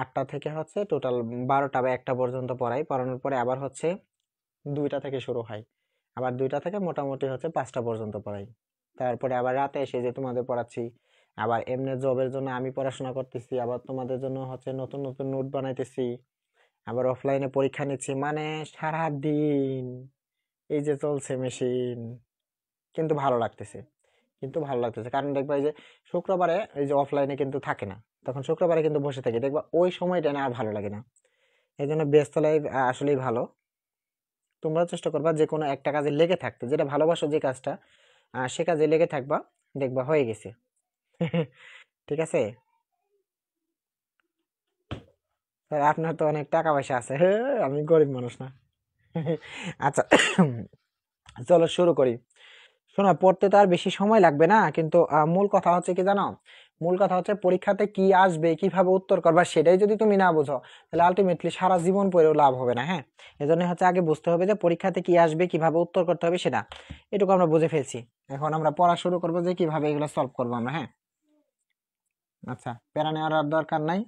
8টা থেকে হচ্ছে টোটাল 12টা বা 1টা পর্যন্ত পড়াই, পড়ানোর পরে আবার হচ্ছে 2টা থেকে শুরু হয়, আবার 2টা থেকে মোটামুটি হচ্ছে 5টা পর্যন্ত পড়াই। তারপরে আবার রাতে এসে যে তোমাদের পড়াচ্ছি, আবার এমনি জবের জন্য আমি পড়াশোনা করতেছি, আবার তোমাদের জন্য হচ্ছে নতুন নতুন নোট বানাইতেছি, আবার অফলাইনে পরীক্ষা নিচ্ছি, মানে সারা দিন এই যে চলছে মেশিন। কিন্তু ভালো লাগতেছে, কিন্তু ভালো লাগতেছে, কারণ দেখবা এই যে শুক্রবারে এই যে অফলাইনে কিন্তু থাকে না, তখন শুক্রবারে কিন্তু বসে থাকি, দেখবা ওই সময়টা না আর ভালো লাগে না। এই জন্য ব্যস্ত লাইফ আসলেই ভালো। তোমরা চেষ্টা করবা যে কোনো একটা কাজে লেগে থাকতে, যেটা ভালোবাসো যে কাজটা, সে কাজে লেগে থাকবা, দেখবা হয়ে গেছে। ঠিক আছে? স্যার আপনার তো অনেক টাকা পয়সা আছে। আমি গরিব মানুষ না। আচ্ছা, চলো শুরু করি। শোনো, পড়তে তো আর বেশি সময় লাগবে না, কিন্তু মূল কথা হচ্ছে কি জানো, মূল কথা হচ্ছে পরীক্ষাতে কি আসবে, কিভাবে উত্তর করবা, সেটাই যদি তুমি না বুঝো, তাহলে আলটিমেটলি সারা জীবন পড়েও লাভ হবে না। হ্যাঁ, এজন্য হচ্ছে আগে বুঝতে হবে যে পরীক্ষাতে কি আসবে, কিভাবে উত্তর করতে হবে সেটা, এটুকু আমরা বুঝে ফেলছি। এখন আমরা পড়া শুরু করবো যে কিভাবে এগুলো সলভ করবো আমরা। হ্যাঁ, আচ্ছা, প্যারা নেওয়ার আর দরকার নাই।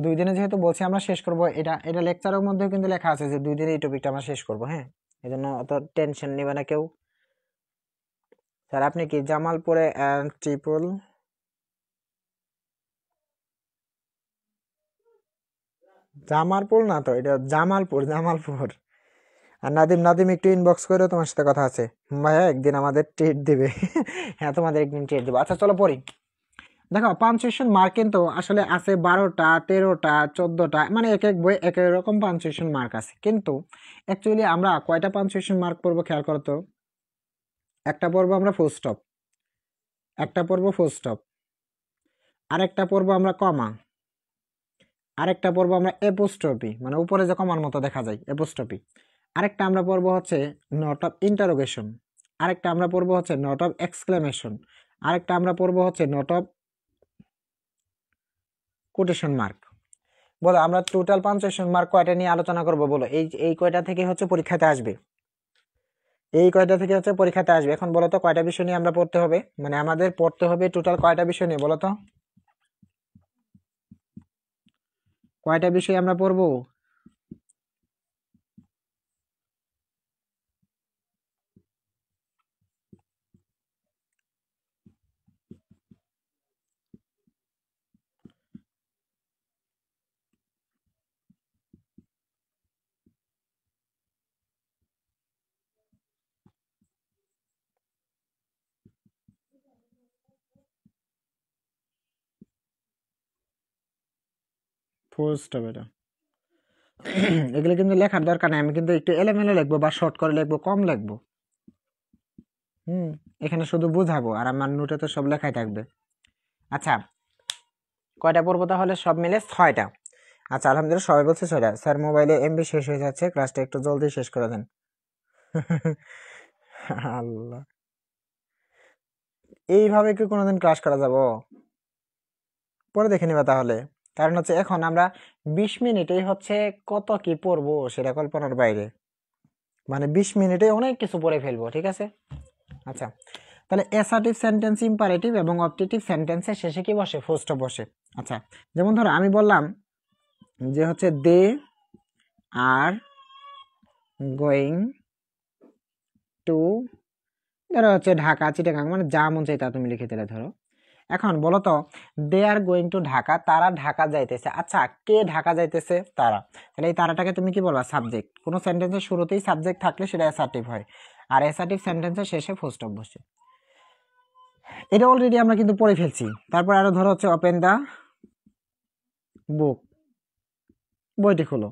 2 দিনে যেহেতু বলছি আমরা শেষ করব, এটা এটা লেকচারের মধ্যেও কিন্তু লেখা আছে যে 2 দিনে এই টপিকটা আমরা শেষ করব। হ্যাঁ, এজন্য অত টেনশন নেবে না কেউ। স্যার আপনি কি জামালপুরে ট্রিপল, জামালপুর না তো, এটা জামালপুর, জামালপুর। আর নাদিম, নাদিম একটু ইনবক্স করে, তোমার সাথে কথা আছে ভাইয়া, একদিন আমাদের ট্রিট দিবে। হ্যাঁ, তোমাদের একদিন ট্রিট দেবো। আচ্ছা চলো পড়ি। দেখো, পাঞ্চুয়েশন মার্ক কিন্তু আসলে আছে 12টা, 13টা, 14টা, মানে এক এক বই এক এক রকম পাঞ্চুয়েশন মার্ক আছে, কিন্তু অ্যাকচুয়ালি আমরা কয়টা পাঞ্চুয়েশন মার্ক পড়বো খেয়াল করো তো। একটা পড়বো আমরা ফুল স্টপ, একটা পড়বো ফুল স্টপ, আরেকটা পড়বো আমরা কমা, আরেকটা পড়বো আমরা এপোস্ট্রফি, মানে উপরে যে কমার মতো দেখা যায় এপোস্ট্রফি, আরেকটা আমরা পড়বো হচ্ছে নট অফ ইন্টারোগেশন, আরেকটা আমরা পড়বো হচ্ছে নট অফ এক্সক্লেমেশন, আরেকটা আমরা পড়বো হচ্ছে নট অফ কোটেশন মার্ক। বলো আমরা টোটাল পাঞ্চুয়েশন মার্ক কয়টা নিয়ে আলোচনা করব, বলো এই এই কয়টা থেকে হচ্ছে পরীক্ষাতে আসবে, এই কয়টা থেকে হচ্ছে পরীক্ষাতে আসবে। এখন বলো তো কয়টা বিষয় নিয়ে আমরা পড়তে হবে, মানে আমাদের পড়তে হবে টোটাল কয়টা বিষয় নিয়ে, বলো তো কয়টা বিষয় আমরা পড়বো। ফুল স্টপ এটা। এগুলো কিন্তু লেখার দরকার নেই, আমি কিন্তু একটু এলোমেলো লিখবো বা শর্ট করে লিখবো, কম লিখবো। হুম, এখানে শুধু বুঝাবো, আর আমার নোটে তো সব লেখাই থাকবে। আচ্ছা, কয়টা পড়বো তাহলে সব মিলে 6টা। আচ্ছা, আলহামদুলিল্লাহ সবাই বলছে 6টা। স্যার মোবাইলে এমবি শেষ হয়ে যাচ্ছে, ক্লাসটা একটু জলদি শেষ করে দেন। আল্লাহ, এইভাবে কি কোনোদিন ক্লাস করা যাবো? পরে দেখে নিবা তাহলে। কারণ হচ্ছে এখন আমরা 20 মিনিটেই হচ্ছে কত কি পড়বো সেটা কল্পনার বাইরে, মানে 20 মিনিটে অনেক কিছু পড়ে ফেলবো। ঠিক আছে, আচ্ছা, তাহলে অ্যাসার্টিভ সেন্টেন্স, ইম্পারেটিভ এবং অবজেক্টিভ সেন্টেন্সের শেষে কি বসে, ফুল স্টপ বসে। আচ্ছা, যেমন ধরো আমি বললাম যে হচ্ছে দে আর গোয়িং টু, ধরো হচ্ছে ঢাকা, চিটাগাং, মানে যা মন চাই তা তুমি লিখে দিলে ধরো। এখন বলো তো, দে আর গোয়িং টু ঢাকা, তারা ঢাকা যাইতেছে। আচ্ছা, কে ঢাকা যাইতেছে? তারা। তাহলে এই তারাটাকে তুমি কি বলবা, সাবজেক্ট। কোনো সেন্টেন্সের শুরুতেই সাবজেক্ট থাকলে সেটা অ্যাসার্টিভ হয়, আর অ্যাসার্টিভ সেন্টেন্সের শেষে ফুল স্টপ বসে। এটা অলরেডি আমরা কিন্তু পড়ে ফেলছি। তারপর আরো ধরো হচ্ছে ওপেন দা বুক, বইটি খুলো।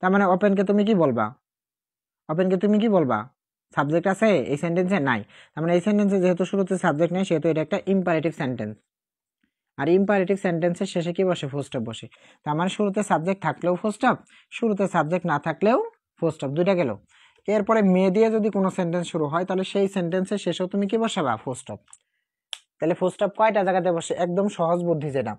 তার মানে ওপেনকে তুমি কি বলবা, ওপেনকে তুমি কি বলবা, সাবজেক্ট আছে এই সেন্টেন্সে? নাই। তার মানে এই সেন্টেন্সে যেহেতু শুরুতে সাবজেক্ট নেই, সেহেতু এটা একটা ইম্পারেটিভ সেন্টেন্স। আর ইম্পারেটিভ সেন্টেন্সের শেষে কি বসে? ফুল স্টপ বসে। তার মানে শুরুতে সাবজেক্ট থাকলেও ফুল স্টপ, শুরুতে সাবজেক্ট না থাকলেও ফুল স্টপ, দুইটা গেল। এরপরে মে দিয়ে যদি কোনো সেন্টেন্স শুরু হয় তাহলে সেই সেন্টেন্সের শেষেও তুমি কি বসাবা? Full stop. তাহলে ফুল স্টপ কয়টা জায়গাতে বসে? একদম সহজ বুদ্ধি যেটা,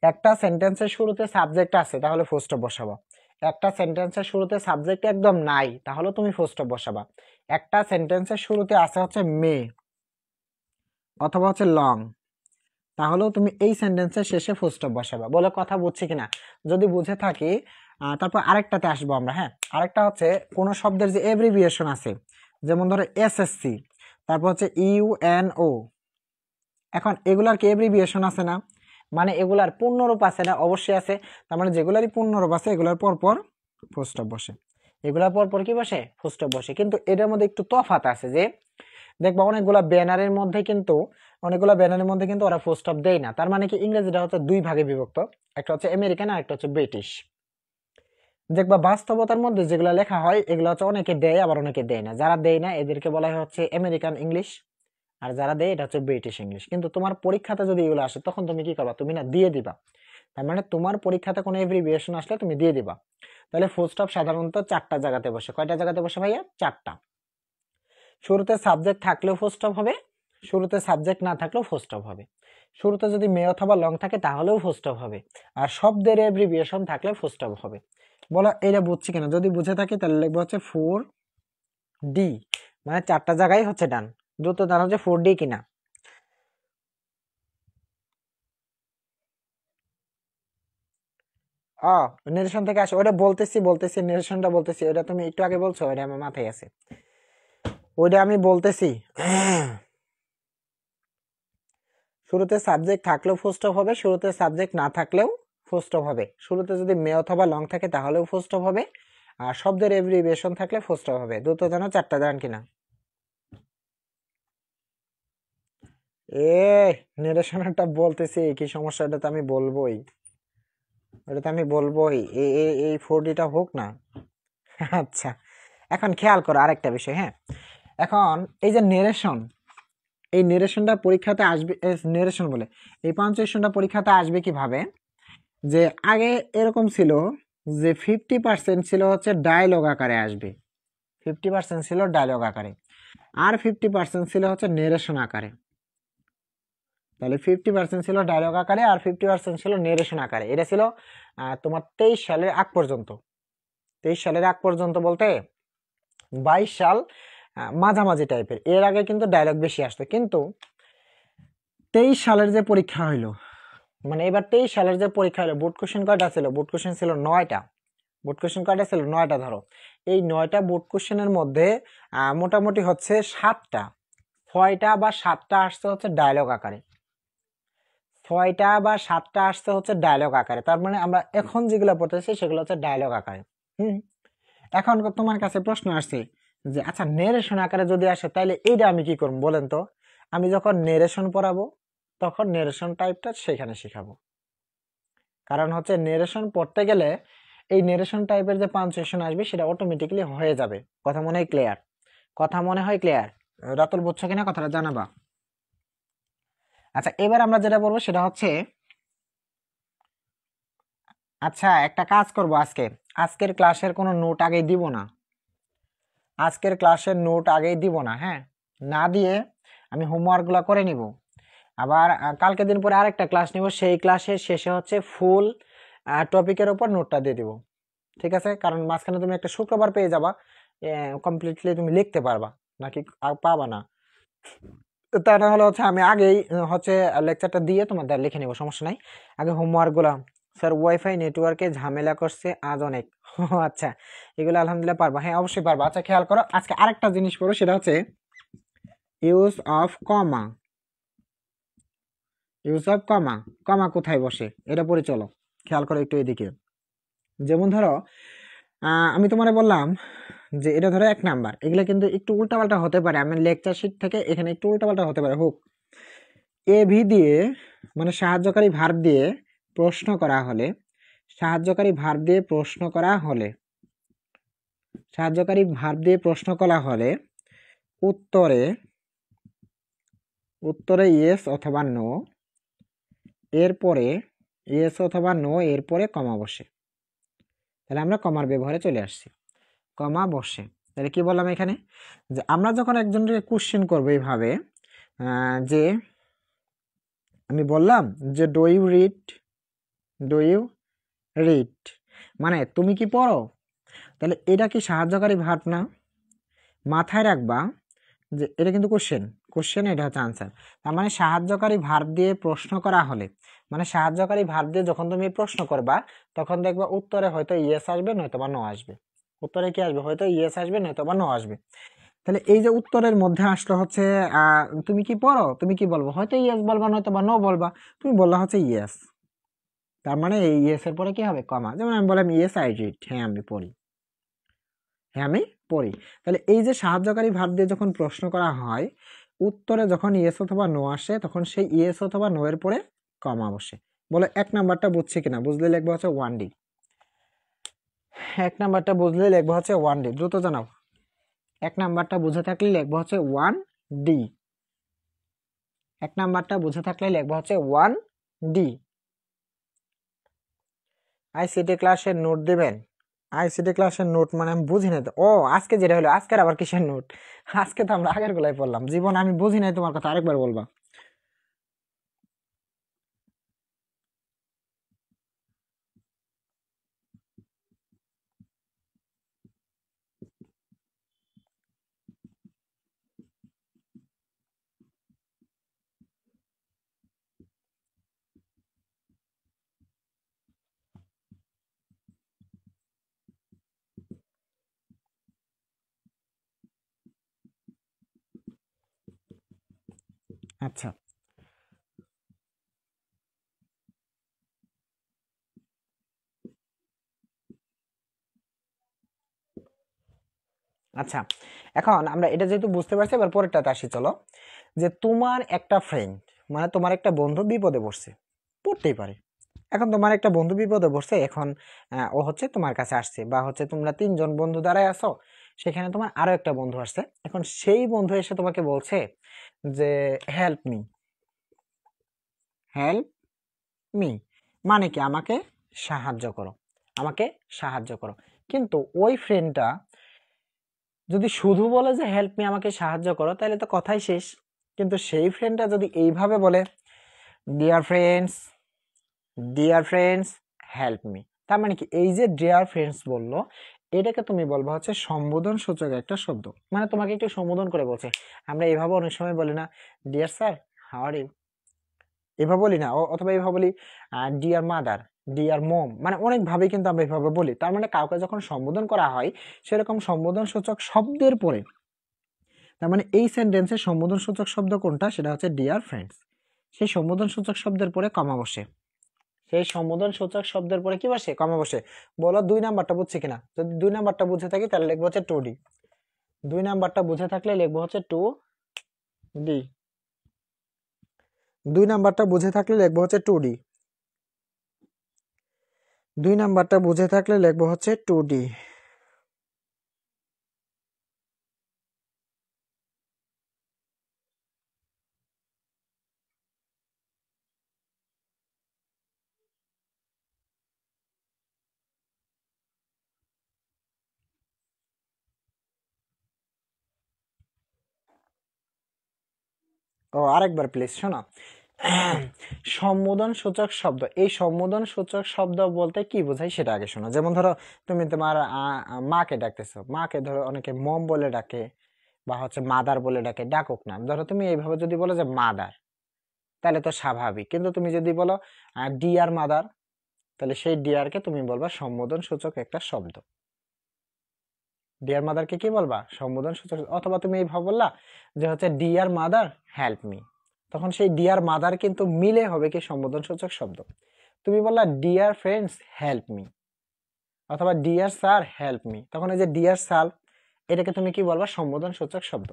একটা সেন্টেন্সের শুরুতে সাবজেক্ট আছে তাহলে ফুল স্টপ বসাবা, একটা সেন্টেন্সের শুরুতে সাবজেক্ট একদম নাই তাহলে তুমি ফুল স্টপ বসাবা। একটা সেন্টেন্সের শুরুতে আছে হচ্ছে মে অথবা হচ্ছে লং, তাহলেও তুমি এই সেন্টেন্সের শেষে ফুল স্টপ বসাবা। বলে কথা বুঝছি কিনা? যদি বুঝে থাকি তারপর আরেকটাতে আসবো আমরা। হ্যাঁ, আরেকটা হচ্ছে কোন শব্দের যে এব্রিভিয়েশন আছে, যেমন ধরো এসএসসি, তারপর হচ্ছে ইউএনও, এখন এগুলার কি এব্রিভিয়েশন আছে না? মানে এগুলার পূর্ণরূপ আছে না? অবশ্যই আছে। তার মানে যেগুলারই পূর্ণরূপ আছে এগুলার পর পর ফুল স্টপ বসে, এগুলার পর পর কি বসে? ফুল স্টপ বসে। কিন্তু এটার মধ্যে একটু তফাৎ আছে, যে দেখবা অনেকগুলা ব্যানারের মধ্যে কিন্তু ওরা ফুল স্টপ দেয় না। তার মানে কি ইংরেজিটা হচ্ছে দুই ভাগে বিভক্ত, একটা হচ্ছে আমেরিকান আর একটা হচ্ছে ব্রিটিশ। দেখবা বাস্তবতার মধ্যে যেগুলো লেখা হয় এগুলো হচ্ছে অনেকে দেয় আবার অনেকে দেয় না। যারা দেয় না এদেরকে বলা হয় হচ্ছে আমেরিকান ইংলিশ, আর যারা দেয় এটা হচ্ছে ব্রিটিশ ইংলিশ। কিন্তু তোমার পরীক্ষাতে যদি এগুলো আসে তখন তুমি কি করবা? তুমি না দিয়ে দিবা। তার মানে তোমার পরীক্ষাতে কোনো এব্রিভিয়েশন আসলে তুমি দিয়ে দিবা। তাহলে ফুল স্টপ সাধারণত চারটা জায়গাতে বসে। কয়টা জায়গাতে বসে ভাইয়া? চারটা। শুরুতে সাবজেক্ট থাকলেও ফুল স্টপ হবে, শুরুতে সাবজেক্ট না থাকলেও ফুল স্টপ হবে, শুরুতে যদি মে অথবা লং থাকে তাহলেও ফুল স্টপ হবে, আর শব্দের এব্রিভিয়েশন থাকলে ফুল স্টপ হবে। বলো এটা বুঝছি কিনা? যদি বুঝে থাকি তাহলে লিখবো হচ্ছে 4D, মানে চারটা জায়গায় হচ্ছে ডান। দ্রুত জানো যে 4D কিনা। ও, নিরেশন থেকে আসে, ওটা বলতেছি নিরেশনটা বলতেছি, ওটা তুমি একটু আগে বলছো, ওটা আমার মাথায় আছে, ওইটা আমি বলতেছি। শুরুতে সাবজেক্ট থাকলেও ফুল স্টপ হবে, শুরুতে সাবজেক্ট না থাকলেও ফুল স্টপ হবে, শুরুতে যদি মে অথবা লং থাকে তাহলেও ফুল স্টপ হবে, আর শব্দের এব্রিভিয়েশন থাকলে ফুল স্টপ হবে। দ্রুত জানো চারটা জান কিনা। এ নিরেশনটা বলতেছি, কি সমস্যা? এটা তো আমি বলবোই, ওটা তো আমি বলবোই, এই 4D-টা হোক না। আচ্ছা, এখন খেয়াল করো আরেকটা বিষয়। হ্যাঁ, এখন এই যে নেরেশন, এই নেরেশনটা পরীক্ষাতে আসবে, নেরেশন বলে এই পাঞ্চুয়েশনটা পরীক্ষাতে আসবে কিভাবে? যে আগে এরকম ছিল যে 50% ছিল হচ্ছে ডায়লগ আকারে আসবে, 50% ছিল ডায়লগ আকারে, আর 50% ছিল হচ্ছে নেরেশন আকারে। তাহলে 50% ছিল ডায়লগ আকারে আর 50% ছিল নেরেশন আকারে। এটা ছিল তোমার 23 সালের আগ পর্যন্ত। 23 সালের আগ পর্যন্ত বলতে 22 সাল মাঝামাঝি টাইপের। এর আগে কিন্তু ডায়লগ বেশি আসতো। কিন্তু 23 সালের যে পরীক্ষা হইলো, মানে এবার 23 সালের যে পরীক্ষা হলো, বোর্ড কোশ্চেন কয়টা ছিল? বোর্ড কোশ্চেন ছিল 9টা। বোর্ড কোশ্চেন কয়টা ছিল? 9টা। ধরো এই 9টা বোর্ড কোশ্চেনের মধ্যে মোটামুটি হচ্ছে 7টা, 6টা বা 7টা আসছে হচ্ছে ডায়লগ আকারে, 6টা বা 7টা আসছে হচ্ছে ডায়লগ আকারে। তার মানে আমরা এখন যেগুলো পড়তেছি সেগুলো হচ্ছে ডায়লগ আকারে। হুম, এখন তোমার কাছে প্রশ্ন আসছে যে আচ্ছা নেরেশন আকারে যদি আসে তাহলে এইটা আমি কি করবো বলেন তো? আমি যখন নেরেশন পড়াবো তখন নেরেশন টাইপটা সেখানে শেখাবো। কারণ হচ্ছে নেরেশন পড়তে গেলে এই নেরেশন টাইপের যে পাঞ্চুয়েশন আসবে সেটা অটোমেটিক্যালি হয়ে যাবে। কথা মনে হয় ক্লিয়ার? কথা মনে হয় ক্লিয়ার? রাতুল বুঝছো কিনা কথাটা জানাবা। আচ্ছা, এবার আমরা যেটা বলবো সেটা হচ্ছে, আচ্ছা একটা কাজ করব, আজকের ক্লাসের কোনো নোট আগেই দিব না, আজকের ক্লাসের নোট আগেই দিব না। হ্যাঁ, না দিয়ে আমি হোমওয়ার্কগুলো করে নিব। আবার কালকে দিন পরে আরেকটা ক্লাস নিব, সেই ক্লাসের শেষে হচ্ছে ফুল টপিকের উপর নোটটা দিয়ে দিব। ঠিক আছে? কারণ মাঝখানে তুমি একটা শুক্রবার পেয়ে যাবা, কমপ্লিটলি তুমি লিখতে পারবা, নাকি আর পাবা না। তা না হলে হচ্ছে আমি আগেই হচ্ছে লেকচারটা দিয়ে তোমাদের লিখে নিব, সমস্যা নাই। আগে হোমওয়ার্ক গুলা, স্যার ওয়াইফাই নেটওয়ার্কে ঝামেলা করছে আজ অনেক। আচ্ছা, এগুলো আলহামদুলিল্লাহ পারবা। হ্যাঁ অবশ্যই পারবা। আচ্ছা খেয়াল করো, আজকে আরেকটা জিনিস পড়ো, সেটা হচ্ছে use of comma. Use of comma, comma কোথায় বসে এটা পড়ে চলো। খেয়াল করো একটু এদিকে। যেমন ধরো আমি তোমারে বললাম যে এটা ধরো 1 নাম্বার, এগুলো কিন্তু একটু উল্টাপাল্টা হতে পারে, আমি লেকচার শিট থেকে এখানে একটু উল্টাপাল্টা হতে পারে, হোক। ভি দিয়ে মানে সাহায্যকারী ভার্ব দিয়ে প্রশ্ন করা হলে, সাহায্যকারী ভার্ব দিয়ে প্রশ্ন করা হলে, সাহায্যকারী ভার্ব দিয়ে প্রশ্ন করা হলে উত্তরে, উত্তরে ইয়েস অথবা নো, এরপরে ইয়েস অথবা নো এরপরে কমা বসে, তাহলে আমরা কমার ব্যবহারে চলে আসছি, কমা বসে। তাহলে কি বললাম এখানে, যে আমরা যখন একজনকে কোশ্চেন করবো এইভাবে, যে আমি বললাম যে do you read, do you read মানে তুমি কি পড়ো, তাহলে এটা কি সাহায্যকারী ভার্ব না? মাথায় রাখবা যে এটা কিন্তু কোশ্চেন, কোশ্চেন এটা হচ্ছে আনসার। তার মানে সাহায্যকারী ভার্ব দিয়ে প্রশ্ন করা হলে, মানে সাহায্যকারী ভার্ব দিয়ে যখন তুমি প্রশ্ন করবা তখন দেখবা উত্তরে হয়তো ইয়েস আসবে নয়তো বা নো আসবে। উত্তরে কি আসবে, হয়তো ইয়েস আসবে নয়তো বা নো আসবে। তাহলে এই যে উত্তরের মধ্যে আসলো হচ্ছে তুমি কি পড়ো, তুমি কি বলবো, হয়তো ইয়েস বলবা নয়তো বা নো বলবা, তুমি বললা হচ্ছে ইয়েস। তার মানে এই ইয়েস এর পরে কি হবে, কমা। যেমন আমি বললাম ইয়েস আই রিড, হ্যাঁ আমি পড়ি, হ্যাঁ আমি পড়ি। তাহলে এই যে সাহায্যকারী ভার্ব দিয়ে যখন প্রশ্ন করা হয়, উত্তরে যখন ইয়েস অথবা নো আসে তখন সেই ইয়েস অথবা নো এর পরে কমা বসে। বলে এক নাম্বারটা বুঝছি কিনা, বুঝলে লিখবো হচ্ছে 1D। এক নাম্বারটা বুঝলে লিখবো হচ্ছে 1D, দ্রুত জানাও। এক নাম্বারটা বুঝে থাকলে লিখবো হচ্ছে 1D। এক নাম্বারটা বুঝে থাকলে লিখবো হচ্ছে 1D। আইসিটি ক্লাসের নোট দিবেন? আইসিটি ক্লাসের নোট মানে আমি বুঝি নাই তো। ও আজকে যেটা হলো, আজকের আবার কিসের নোট? আজকে তো আমরা আগের গুলাই পড়লাম। জীবন আমি বুঝি নাই তোমার কথা, আরেকবার বলবা। আচ্ছা আচ্ছা, এখন আমরা এটা যেহেতু বুঝতে পারছি, এবার পরেরটাতে আসি চলো। যে তোমার একটা ফ্রেন্ড, মানে তোমার একটা বন্ধু বিপদে পড়ছে, পড়তেই পারে। এখন তোমার একটা বন্ধু বিপদে পড়ছে, এখন ও হচ্ছে তোমার কাছে আসছে, বা হচ্ছে তোমরা তিনজন বন্ধু দাঁড়ায় আছো, সেখানে তোমার আরো একটা বন্ধু আসছে। এখন সেই বন্ধু এসে তোমাকে বলছে যে হেল্প মি, হেল্প মি মানে কি, আমাকে সাহায্য করো, আমাকে সাহায্য করো। কিন্তু ওই ফ্রেন্ডটা যদি শুধু বলে যে হেল্প মি, আমাকে সাহায্য করো, তাহলে তো কথাই শেষ। কিন্তু সেই ফ্রেন্ডটা যদি এইভাবে বলে dear friends, dear friends help me, তার মানে কি, এই যে ডিয়ার ফ্রেন্ডস বললো, এটাকে তুমি বলবা হচ্ছে সম্বোধন সূচক একটা শব্দ, মানে তোমাকে একটু সম্বোধন করে বলছে। আমরা এইভাবে অনেক সময় বলি না, dear sir how are you, এভাবে বলি না, অথবা এইভাবে বলি ডিয়ার মাদার, ডিয়ার মম, মানে অনেক ভাবে কিন্তু আমরা এইভাবে বলি। তার মানে কাউকে যখন সম্বোধন করা হয় সেরকম সম্বোধন সূচক শব্দের পরে, তার মানে এই সেন্টেন্সের সম্বোধন সূচক শব্দ কোনটা, সেটা হচ্ছে ডিয়ার ফ্রেন্ডস। সেই সম্বোধন সূচক শব্দের পরে কমা বসে, সেই সম্বোধন সূচক শব্দের পরে কি বসে, কমা বসে। বলো 2 নাম্বারটা বুঝছি কিনা, যদি 2 নাম্বারটা বুঝে থাকি তাহলে লিখবো হচ্ছে 2D। 2 নাম্বারটা বুঝে থাকলে লিখবো হচ্ছে 2D। 2 নাম্বারটা বুঝে থাকলে লিখবো হচ্ছে 2D। 2 নাম্বারটা বুঝে থাকলে লিখবো হচ্ছে 2D। ও আরেকবার প্লিজ শোনো। সম্বোধন সূচক শব্দ, এই সম্বোধন সূচক শব্দ বলতে কি বোঝায় সেটা আগে শোনো। যেমন ধরো তুমি তোমার মাকে ডাকতেছো, মাকে ধরো অনেকে মম বলে ডাকে, বা হচ্ছে মাদার বলে ডাকে, ডাকুক না। ধরো তুমি এইভাবে যদি বলো যে মাদার, তাহলে তো স্বাভাবিক। কিন্তু তুমি যদি বলো ডিয়ার মাদার, তাহলে সেই ডিয়ারকে তুমি বলবা সম্বোধন সূচক একটা শব্দ। ডিয়ার মাদারকে কি বলবা, সম্বোধন সূচক। অথবা তুমি এইভাবে বললা যে হচ্ছে ডিয়ার মাদার হেল্প মি, তখন সেই ডিয়ার মাদার কিন্তু মিলে হবে কি সম্বোধন সূচক শব্দ। তুমি বললা ডিয়ার ফ্রেন্ডস হেল্প মি, অথবা ডিয়ার স্যার হেল্প মি, তখন এই যে ডিয়ার স্যার, এটাকে তুমি কি বলবা, সম্বোধন সূচক শব্দ।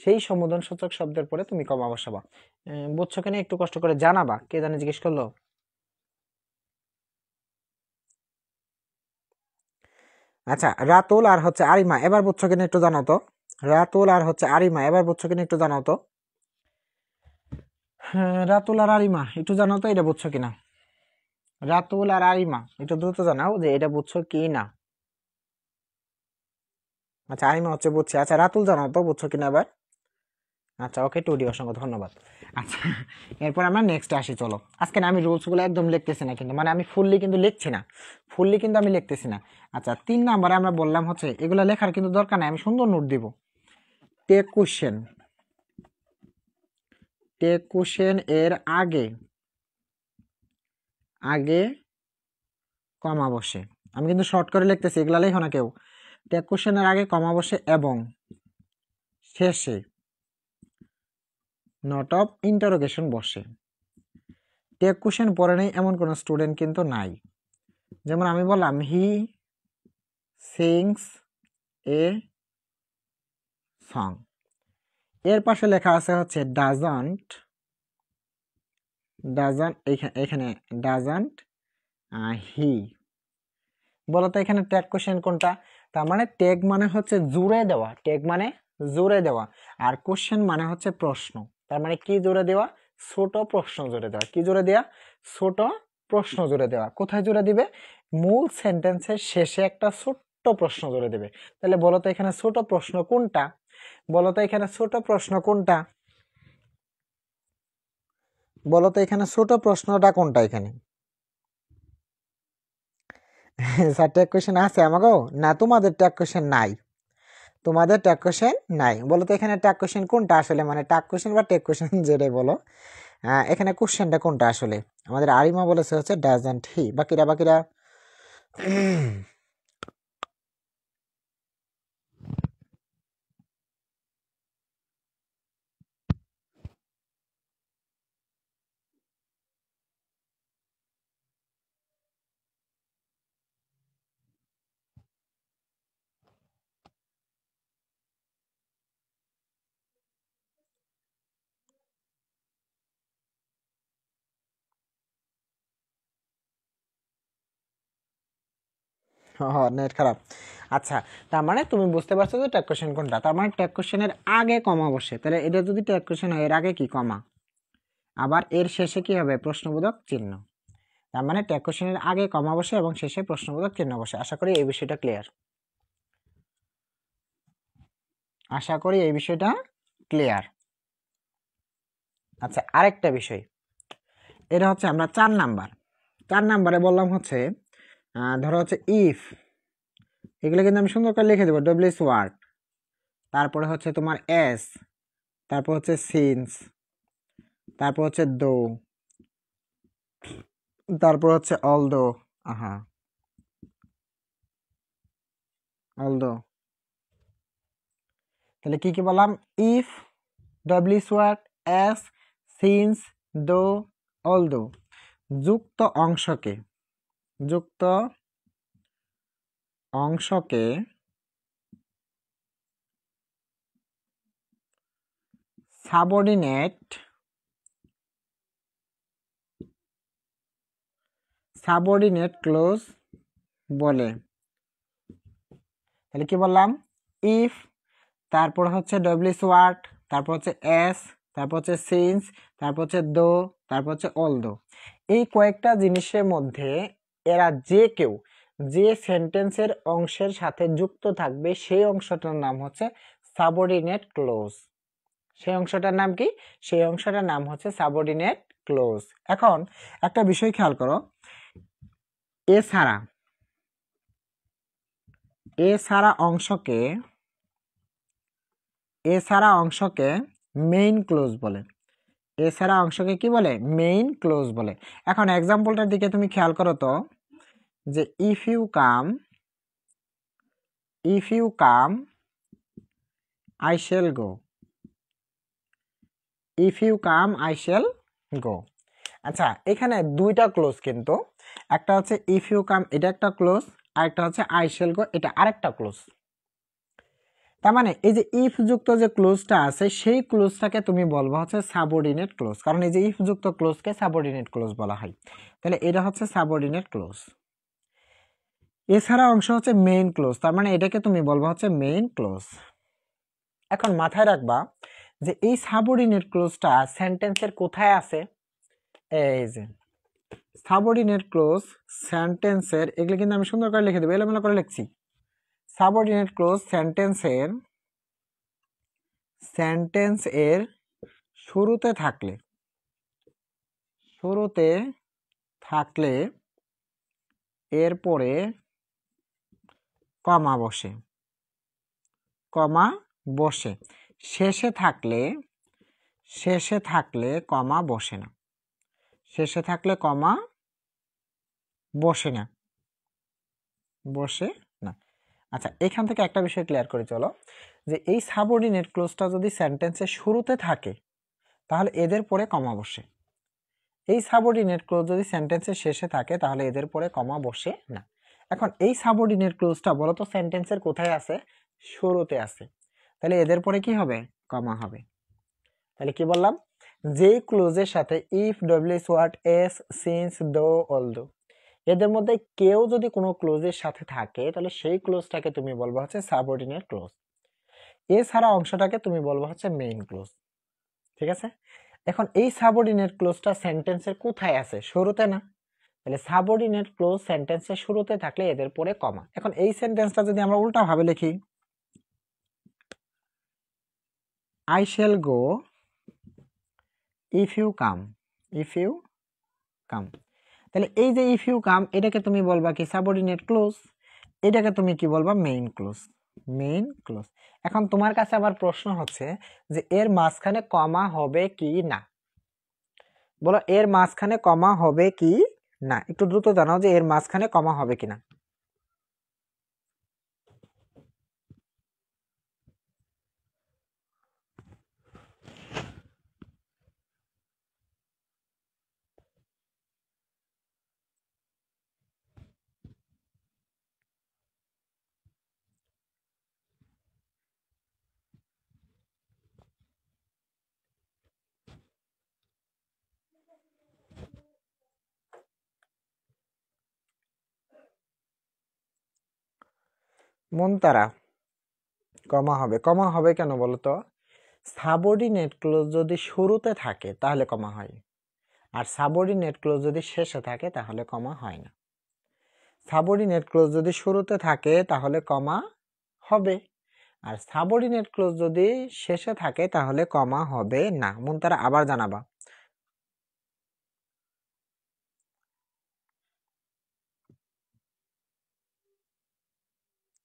সেই সম্বোধন সূচক শব্দের পরে তুমি কমা বসাবা। বুঝছো কিনা একটু কষ্ট করে জানাবা, কে জানে জিজ্ঞেস করলো। আচ্ছা রাতুল আর হচ্ছে আরিমা, এবার বুঝছো কিনা একটু জানাও তো। রাতুল আর হচ্ছে আরিমা, এবার বুঝছো কিনা একটু জানাও তো। হ্যাঁ, রাতুল আর আরিমা একটু জানাও তো এটা বুঝছো কিনা। রাতুল আর আরিমা একটু দ্রুত জানাও যে এটা বুঝছো কি না। আচ্ছা আরিমা হচ্ছে বুঝছে, আচ্ছা রাতুল জানাও তো বুঝছো কিনা আবার। আচ্ছা ওকে টুডি, অসংখ্য ধন্যবাদ। আচ্ছা এরপর আমরা নেক্সট আসি, চলো। আজকে না আমি রুলস গুলো একদম লিখতেছি না, কিন্তু মানে আমি ফুললি কিন্তু লিখছি না, ফুললি কিন্তু আমি লিখতেছি না। আচ্ছা 3 নম্বরে আমরা বললাম হচ্ছে এগুলো লেখার কিন্তু দরকার নাই, আমি সুন্দর নোট দিব। টেক কোশ্চেন, টেক কোশ্চেন এর আগে আগে কমা বসে, আমি কিন্তু শর্ট করে লিখতেছি, এগুলা লেখো না কেউ। টেক কোশ্চেন এর আগে কমা বসে এবং শেষে নট অফ ইন্টারোগেশন বসে। টেক কোশ্চেন পড়ে নেই এমন কোন স্টুডেন্ট কিন্তু নাই। যেমন আমি বললাম হি সিংস এ সং, এর পাশে লেখা আছে হচ্ছে ডাজন্ট, ডাজন্ট এখানে ডাজন্ট হি। বলতো এখানে ট্যাগ কোশ্চেন কোনটা? তার মানে ট্যাগ মানে হচ্ছে জুড়ে দেওয়া, ট্যাগ মানে জুড়ে দেওয়া, আর কোশ্চেন মানে হচ্ছে প্রশ্ন। তার মানে কি জুড়ে দেওয়া? ছোট প্রশ্ন জুড়ে দেওয়া। কি জুড়ে দেওয়া? ছোট প্রশ্ন জুড়ে দেওয়া। কোথায় জুড়ে দিবে? মূল সেন্টেন্সের শেষে একটা ছোট্ট প্রশ্ন জুড়ে দেবে। তাহলে বলতো এখানে ছোট প্রশ্ন কোনটা? বলতো এখানে ছোট প্রশ্ন কোনটা? বলতো এখানে ছোট প্রশ্নটা কোনটা এখানে? স্যার ট্যাগ কোশ্চেন আছে আমাকেও না, তোমাদের ট্যাগ কোশ্চেন নাই, তোমাদের ট্যাগ কোশ্চেন নাই। বলো তো এখানে ট্যাগ কোশ্চেন কোনটা আসলে, মানে ট্যাগ কোশ্চেন বা ট্যাগ কোশ্চেন যেটাই বলো, এখানে কোশ্চেনটা কোনটা আসলে? আমাদের আরিমা বলেছে হচ্ছে ডাজন্ট হি। বাকিরা বাকিরা নেট খারাপ। আচ্ছা তার মানে তুমি বুঝতে পারছো যে ট্যাগ কোশ্চেন কোনটা। তার মানে ট্যাগ কোশ্চেনের আগে কমা বসে, তাহলে এটা যদি ট্যাগ কোশ্চেন হয় এর আগে কি কমা, আবার এর শেষে কি হবে? প্রশ্নবোধক চিহ্ন। তার মানে ট্যাগ কোশ্চেনের আগে কমা বসে এবং শেষে প্রশ্নবোধক চিহ্ন বসে। আশা করি এই বিষয়টা ক্লিয়ার, আশা করি এই বিষয়টা ক্লিয়ার। আচ্ছা আরেকটা বিষয়, এটা হচ্ছে আমরা 4 নাম্বার, 4 নাম্বারে বললাম হচ্ছে ধরো হচ্ছে ইফ, এগুলো কিন্তু আমি সুন্দর করে লিখে দেবো ডব্লিউএস ওয়ার্ড, তারপরে হচ্ছে তোমার এস, তারপর হচ্ছে সিন্স, তারপর হচ্ছে দো, তারপর হচ্ছে অলদো, আহা অলদো। তাহলে কি কি বললাম? If, WS word, as, since, though, although. যুক্ত অংশকে, যুক্ত অংশকে সাবঅর্ডিনেট, সাবঅর্ডিনেট ক্লোজ বলে। তাহলে কি বললাম? ইফ, তারপর হচ্ছে ডব্লিউএস ওয়ার্ড, তারপর হচ্ছে এস, তারপর হচ্ছে সিন্স, তারপর হচ্ছে দো, তারপর হচ্ছে অলদো। এই কয়েকটা জিনিসের মধ্যে এরা যে কেউ যে সেন্টেন্সের অংশের সাথে যুক্ত থাকবে সেই অংশটার নাম হচ্ছে সাবঅর্ডিনেট ক্লোজ। সেই অংশটার নাম কি? সেই অংশটার নাম হচ্ছে সাবঅর্ডিনেট ক্লোজ। এখন একটা বিষয় খেয়াল করো, এছাড়া, এছাড়া অংশকে, এছাড়া অংশকে মেইন ক্লোজ বলে। এছাড়া অংশকে কি বলে? মেইন ক্লোজ বলে। এখন এক্সাম্পলটার দিকে তুমি খেয়াল করো তো, যে if you come, if you come I shall go, if you come I shall go. আচ্ছা এখানে দুইটা ক্লোজ কিন্তু, একটা হচ্ছে ইফ ইউ কাম এটা একটা ক্লোজ, আর একটা হচ্ছে আই শ্যাল গো এটা আরেকটা ক্লোজ। তার মানে এই যে ইফ যুক্ত যে ক্লোজটা আছে সেই ক্লোজটাকে তুমি বলবা হচ্ছে সাবঅর্ডিনেট ক্লোজ, কারণ এই যে ইফ যুক্ত ক্লোজকে সাবঅর্ডিনেট ক্লোজ বলা হয়। তাহলে এটা হচ্ছে সাবঅর্ডিনেট ক্লোজ। এছাড়া অংশ হচ্ছে মেইন ক্লোজ, তার মানে এটাকে তুমি বলবা হচ্ছে মেইন ক্লোজ। এখন মাথায় রাখবা যে এই সাবঅর্ডিনেট ক্লোজটা সেন্টেন্সের কোথায় আছে, এই যে সাবঅর্ডিনেট ক্লোজ সেন্টেন্সের, এগুলো কিন্তু আমি সুন্দর করে লিখে দেবো, এলোমেলো করে লিখছি। সাবঅর্ডিনেট ক্লোজ সেন্টেন্স এর শুরুতে থাকলে এরপরে কমা বসে, শেষে থাকলে কমা বসে না, বসে না। আচ্ছা, এখান থেকে একটা বিষয় ক্লিয়ার করে চলো, যে এই সাবঅর্ডিনেট ক্লোজটা যদি সেন্টেন্সের শুরুতে থাকে তাহলে এদের পরে কমা বসে, এই সাবঅর্ডিনেট ক্লোজ যদি সেন্টেন্সের শেষে থাকে তাহলে এদের পরে কমা বসে না। এখন এই সাবঅর্ডিনেট ক্লোজটা বলতো সেন্টেন্সের কোথায় আছে, শুরুতে আছে, তাহলে এদের পরে কি হবে, কমা হবে। তাহলে কি বললাম, যে ক্লোজের সাথে if, WS, what, as, since, though, although, এদের মধ্যে কেউ যদি কোনো ক্লোজের সাথে থাকে তাহলে সেই ক্লোজটাকে তুমি বলবা হচ্ছে সাবঅর্ডিনেট ক্লোজ, এছাড়া অংশটাকে তুমি বলবা হচ্ছে মেইন ক্লোজ। ঠিক আছে, এখন এই সাবঅর্ডিনেট ক্লোজটা সেন্টেন্সের কোথায় আছে, শুরুতে না, তাহলে সাবঅর্ডিনেট ক্লোজ সেন্টেন্সের শুরুতে থাকলে এদের পরে কমা। এখন এই সেন্টেন্সটা যদি আমরা উল্টা ভাবে লিখি, I shall go if you come, তাহলে এই যে ইফ ইউ কাম, এটাকে তুমি বলবা কি, সাবঅর্ডিনেট ক্লোজ, এটাকে তুমি কি বলবা, মেইন ক্লোজ। এখন তোমার কাছে আবার প্রশ্ন হচ্ছে যে এর মাঝখানে কমা হবে কি না, বলো এর মাঝখানে কমা হবে কি না, একটু দ্রুত জানাও যে এর মাঝখানে কমা হবে কিনা। মন তারা কমা হবে কেন বলতো, সাবঅর্ডিনেট ক্লোজ যদি শুরুতে থাকে তাহলে কমা হয়, আর সাবঅর্ডিনেট ক্লোজ যদি শেষে থাকে তাহলে কমা হয় না। সাবঅর্ডিনেট ক্লোজ যদি শুরুতে থাকে তাহলে কমা হবে, আর সাবঅর্ডিনেট ক্লোজ যদি শেষে থাকে তাহলে কমা হবে না। মন তারা আবার জানাবা।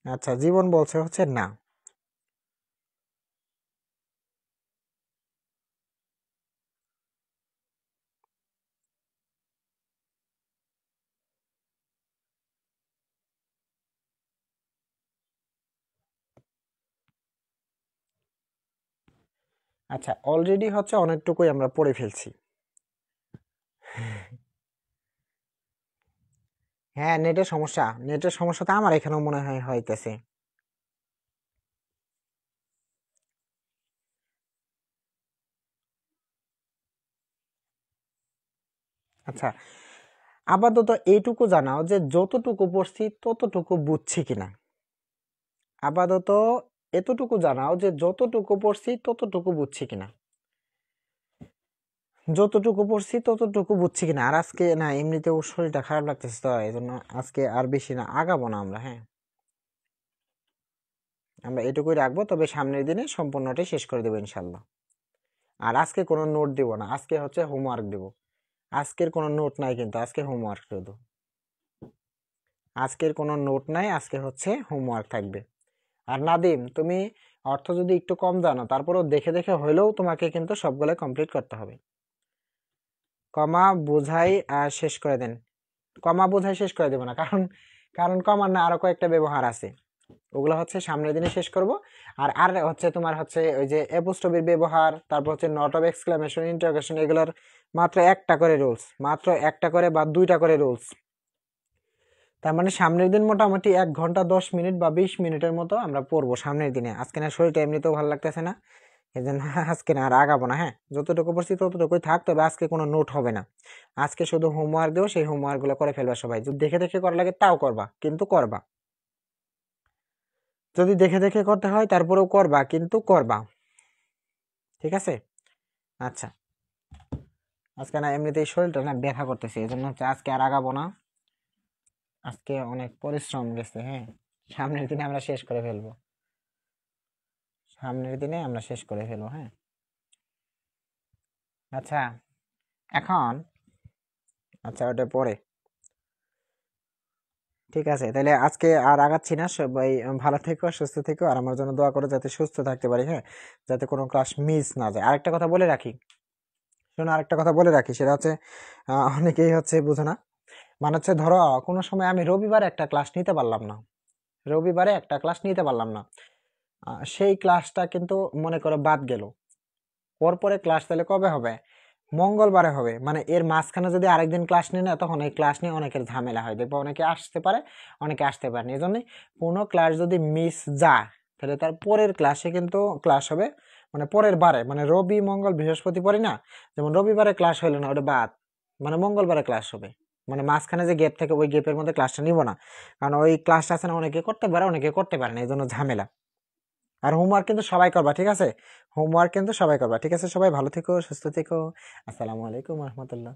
আচ্ছা, জীবন বলছে হচ্ছে না। আচ্ছা, অলরেডি হচ্ছে অনেকটুকুই আমরা পড়ে ফেলছি। হ্যাঁ, নেটের সমস্যা তো আমার এখানেও মনে হয় হইতেছে। আচ্ছা, আপাতত এইটুকু জানাও যে যতটুকু পড়ছি ততটুকু বুঝছি কিনা। আপাতত এতটুকু জানাও যে যতটুকু পড়ছি ততটুকু বুঝছি কিনা, আর আজকে না, এমনিতেও শরীরটা খারাপ লাগতেছে, তো এই জন্য আজকে আর বেশি না আগাবো না আমরা। হ্যাঁ, আমরা এটুকুই রাখবো, তবে সামনের দিনে সম্পূর্ণটাই শেষ করে দেবো ইনশাল্লাহ। আর আজকে কোনো নোট দিব না, আজকে হচ্ছে হোমওয়ার্ক দিব। আজকের কোনো নোট নাই, কিন্তু আজকে হোমওয়ার্ক শুধু, আজকের কোনো নোট নাই, আজকে হচ্ছে হোমওয়ার্ক থাকবে। আর নাদিম, তুমি অর্থ যদি একটু কম জানো তারপরও দেখে দেখে হইলেও তোমাকে কিন্তু সবগুলো কমপ্লিট করতে হবে। কমা বোঝাই শেষ করে দেন, কমা বোঝাই শেষ করে দেবো না, কারণ কারণ কমার না আরো কয়েকটা ব্যবহার আছে, ওগুলো হচ্ছে সামনের দিনে শেষ করব। আর আর হচ্ছে তোমার হচ্ছে ওই যে অ্যাপোস্ট্রফির ব্যবহার, তারপর হচ্ছে নট অফ এক্সক্লামেশন, ইন্টারোগেশন, এগুলোর মাত্র একটা করে রুলস, মাত্র একটা করে বা দুইটা করে রুলস। তার মানে সামনের দিন মোটামুটি 1 ঘন্টা 10 মিনিট বা 20 মিনিটের মতো আমরা পড়বো সামনের দিনে। আজকে না শরীরটা এমনিতেও ভালো লাগতেছে না, এই জন্য আজকে না আর আগাবো না। হ্যাঁ, যতটুকু পড়ছি ততটুকুই থাক, তবে আজকে কোনো নোট হবে না, আজকে শুধু হোমওয়ার্ক দেবো, সেই হোমওয়ার্ক গুলো করে ফেলবা সবাই। যদি দেখে দেখে করা লাগে তাও করবা, কিন্তু করবা, যদি দেখে দেখে করতে হয় তারপরেও করবা, কিন্তু করবা। ঠিক আছে। আচ্ছা, আজকে না এমনিতেই শরীরটা না ব্যথা করতেছে, এই জন্য হচ্ছে আজকে আর আগাবো না। আজকে অনেক পরিশ্রম গেছে, হ্যাঁ। সামনের দিনে আমরা শেষ করে ফেলবো, সামনের দিনে আমরা শেষ করে ফেলবো, হ্যাঁ। আচ্ছা, এখন আচ্ছা ওটা পরে, ঠিক আছে। তাহলে আজকে আর আগাচ্ছি না, সবাই ভালো থেকো, সুস্থ থেকো, আর আমার জন্য দোয়া করো যাতে সুস্থ থাকতে পারি, হ্যাঁ, যাতে কোনো ক্লাস মিস না যায়। আরেকটা কথা বলে রাখি, শোনো, আরেকটা কথা বলে রাখি, সেটা হচ্ছে অনেকেই হচ্ছে বুঝো না। মানে হচ্ছে ধরো কোনো সময় আমি রবিবারে একটা ক্লাস নিতে পারলাম না, রবিবারে একটা ক্লাস নিতে পারলাম না, সেই ক্লাসটা কিন্তু মনে করো বাদ গেল, পরে ক্লাস তাহলে কবে হবে? মঙ্গলবারে হবে। মানে এর মাঝখানে যদি আরেকদিন ক্লাস নিই না, তখন এই ক্লাস নিয়ে অনেকের ঝামেলা হয়, দেখবো অনেকে আসতে পারে, অনেকে আসতে পারে না। এই জন্যই কোনো ক্লাস যদি মিস যায়, তাহলে তার পরের ক্লাসে কিন্তু ক্লাস হবে, মানে পরের বারে, মানে রবি মঙ্গল বৃহস্পতি পরে না, যেমন রবিবারে ক্লাস হলো না, ওটা বাদ, মানে মঙ্গলবারে ক্লাস হবে। মানে মাঝখানে যে গ্যাপ থাকে, ওই গ্যাপের মধ্যে ক্লাসটা নিব না, কারণ ওই ক্লাসটা আছে না, অনেকে করতে পারে, অনেকে করতে পারে না, এই জন্য ঝামেলা। আর হোমওয়ার্ক কিন্তু সবাই করবা, ঠিক আছে? হোমওয়ার্ক কিন্তু সবাই করবা, ঠিক আছে? সবাই ভালো থেকো, সুস্থ থেকো। আসসালামু আলাইকুম রহমতুল্লাহ।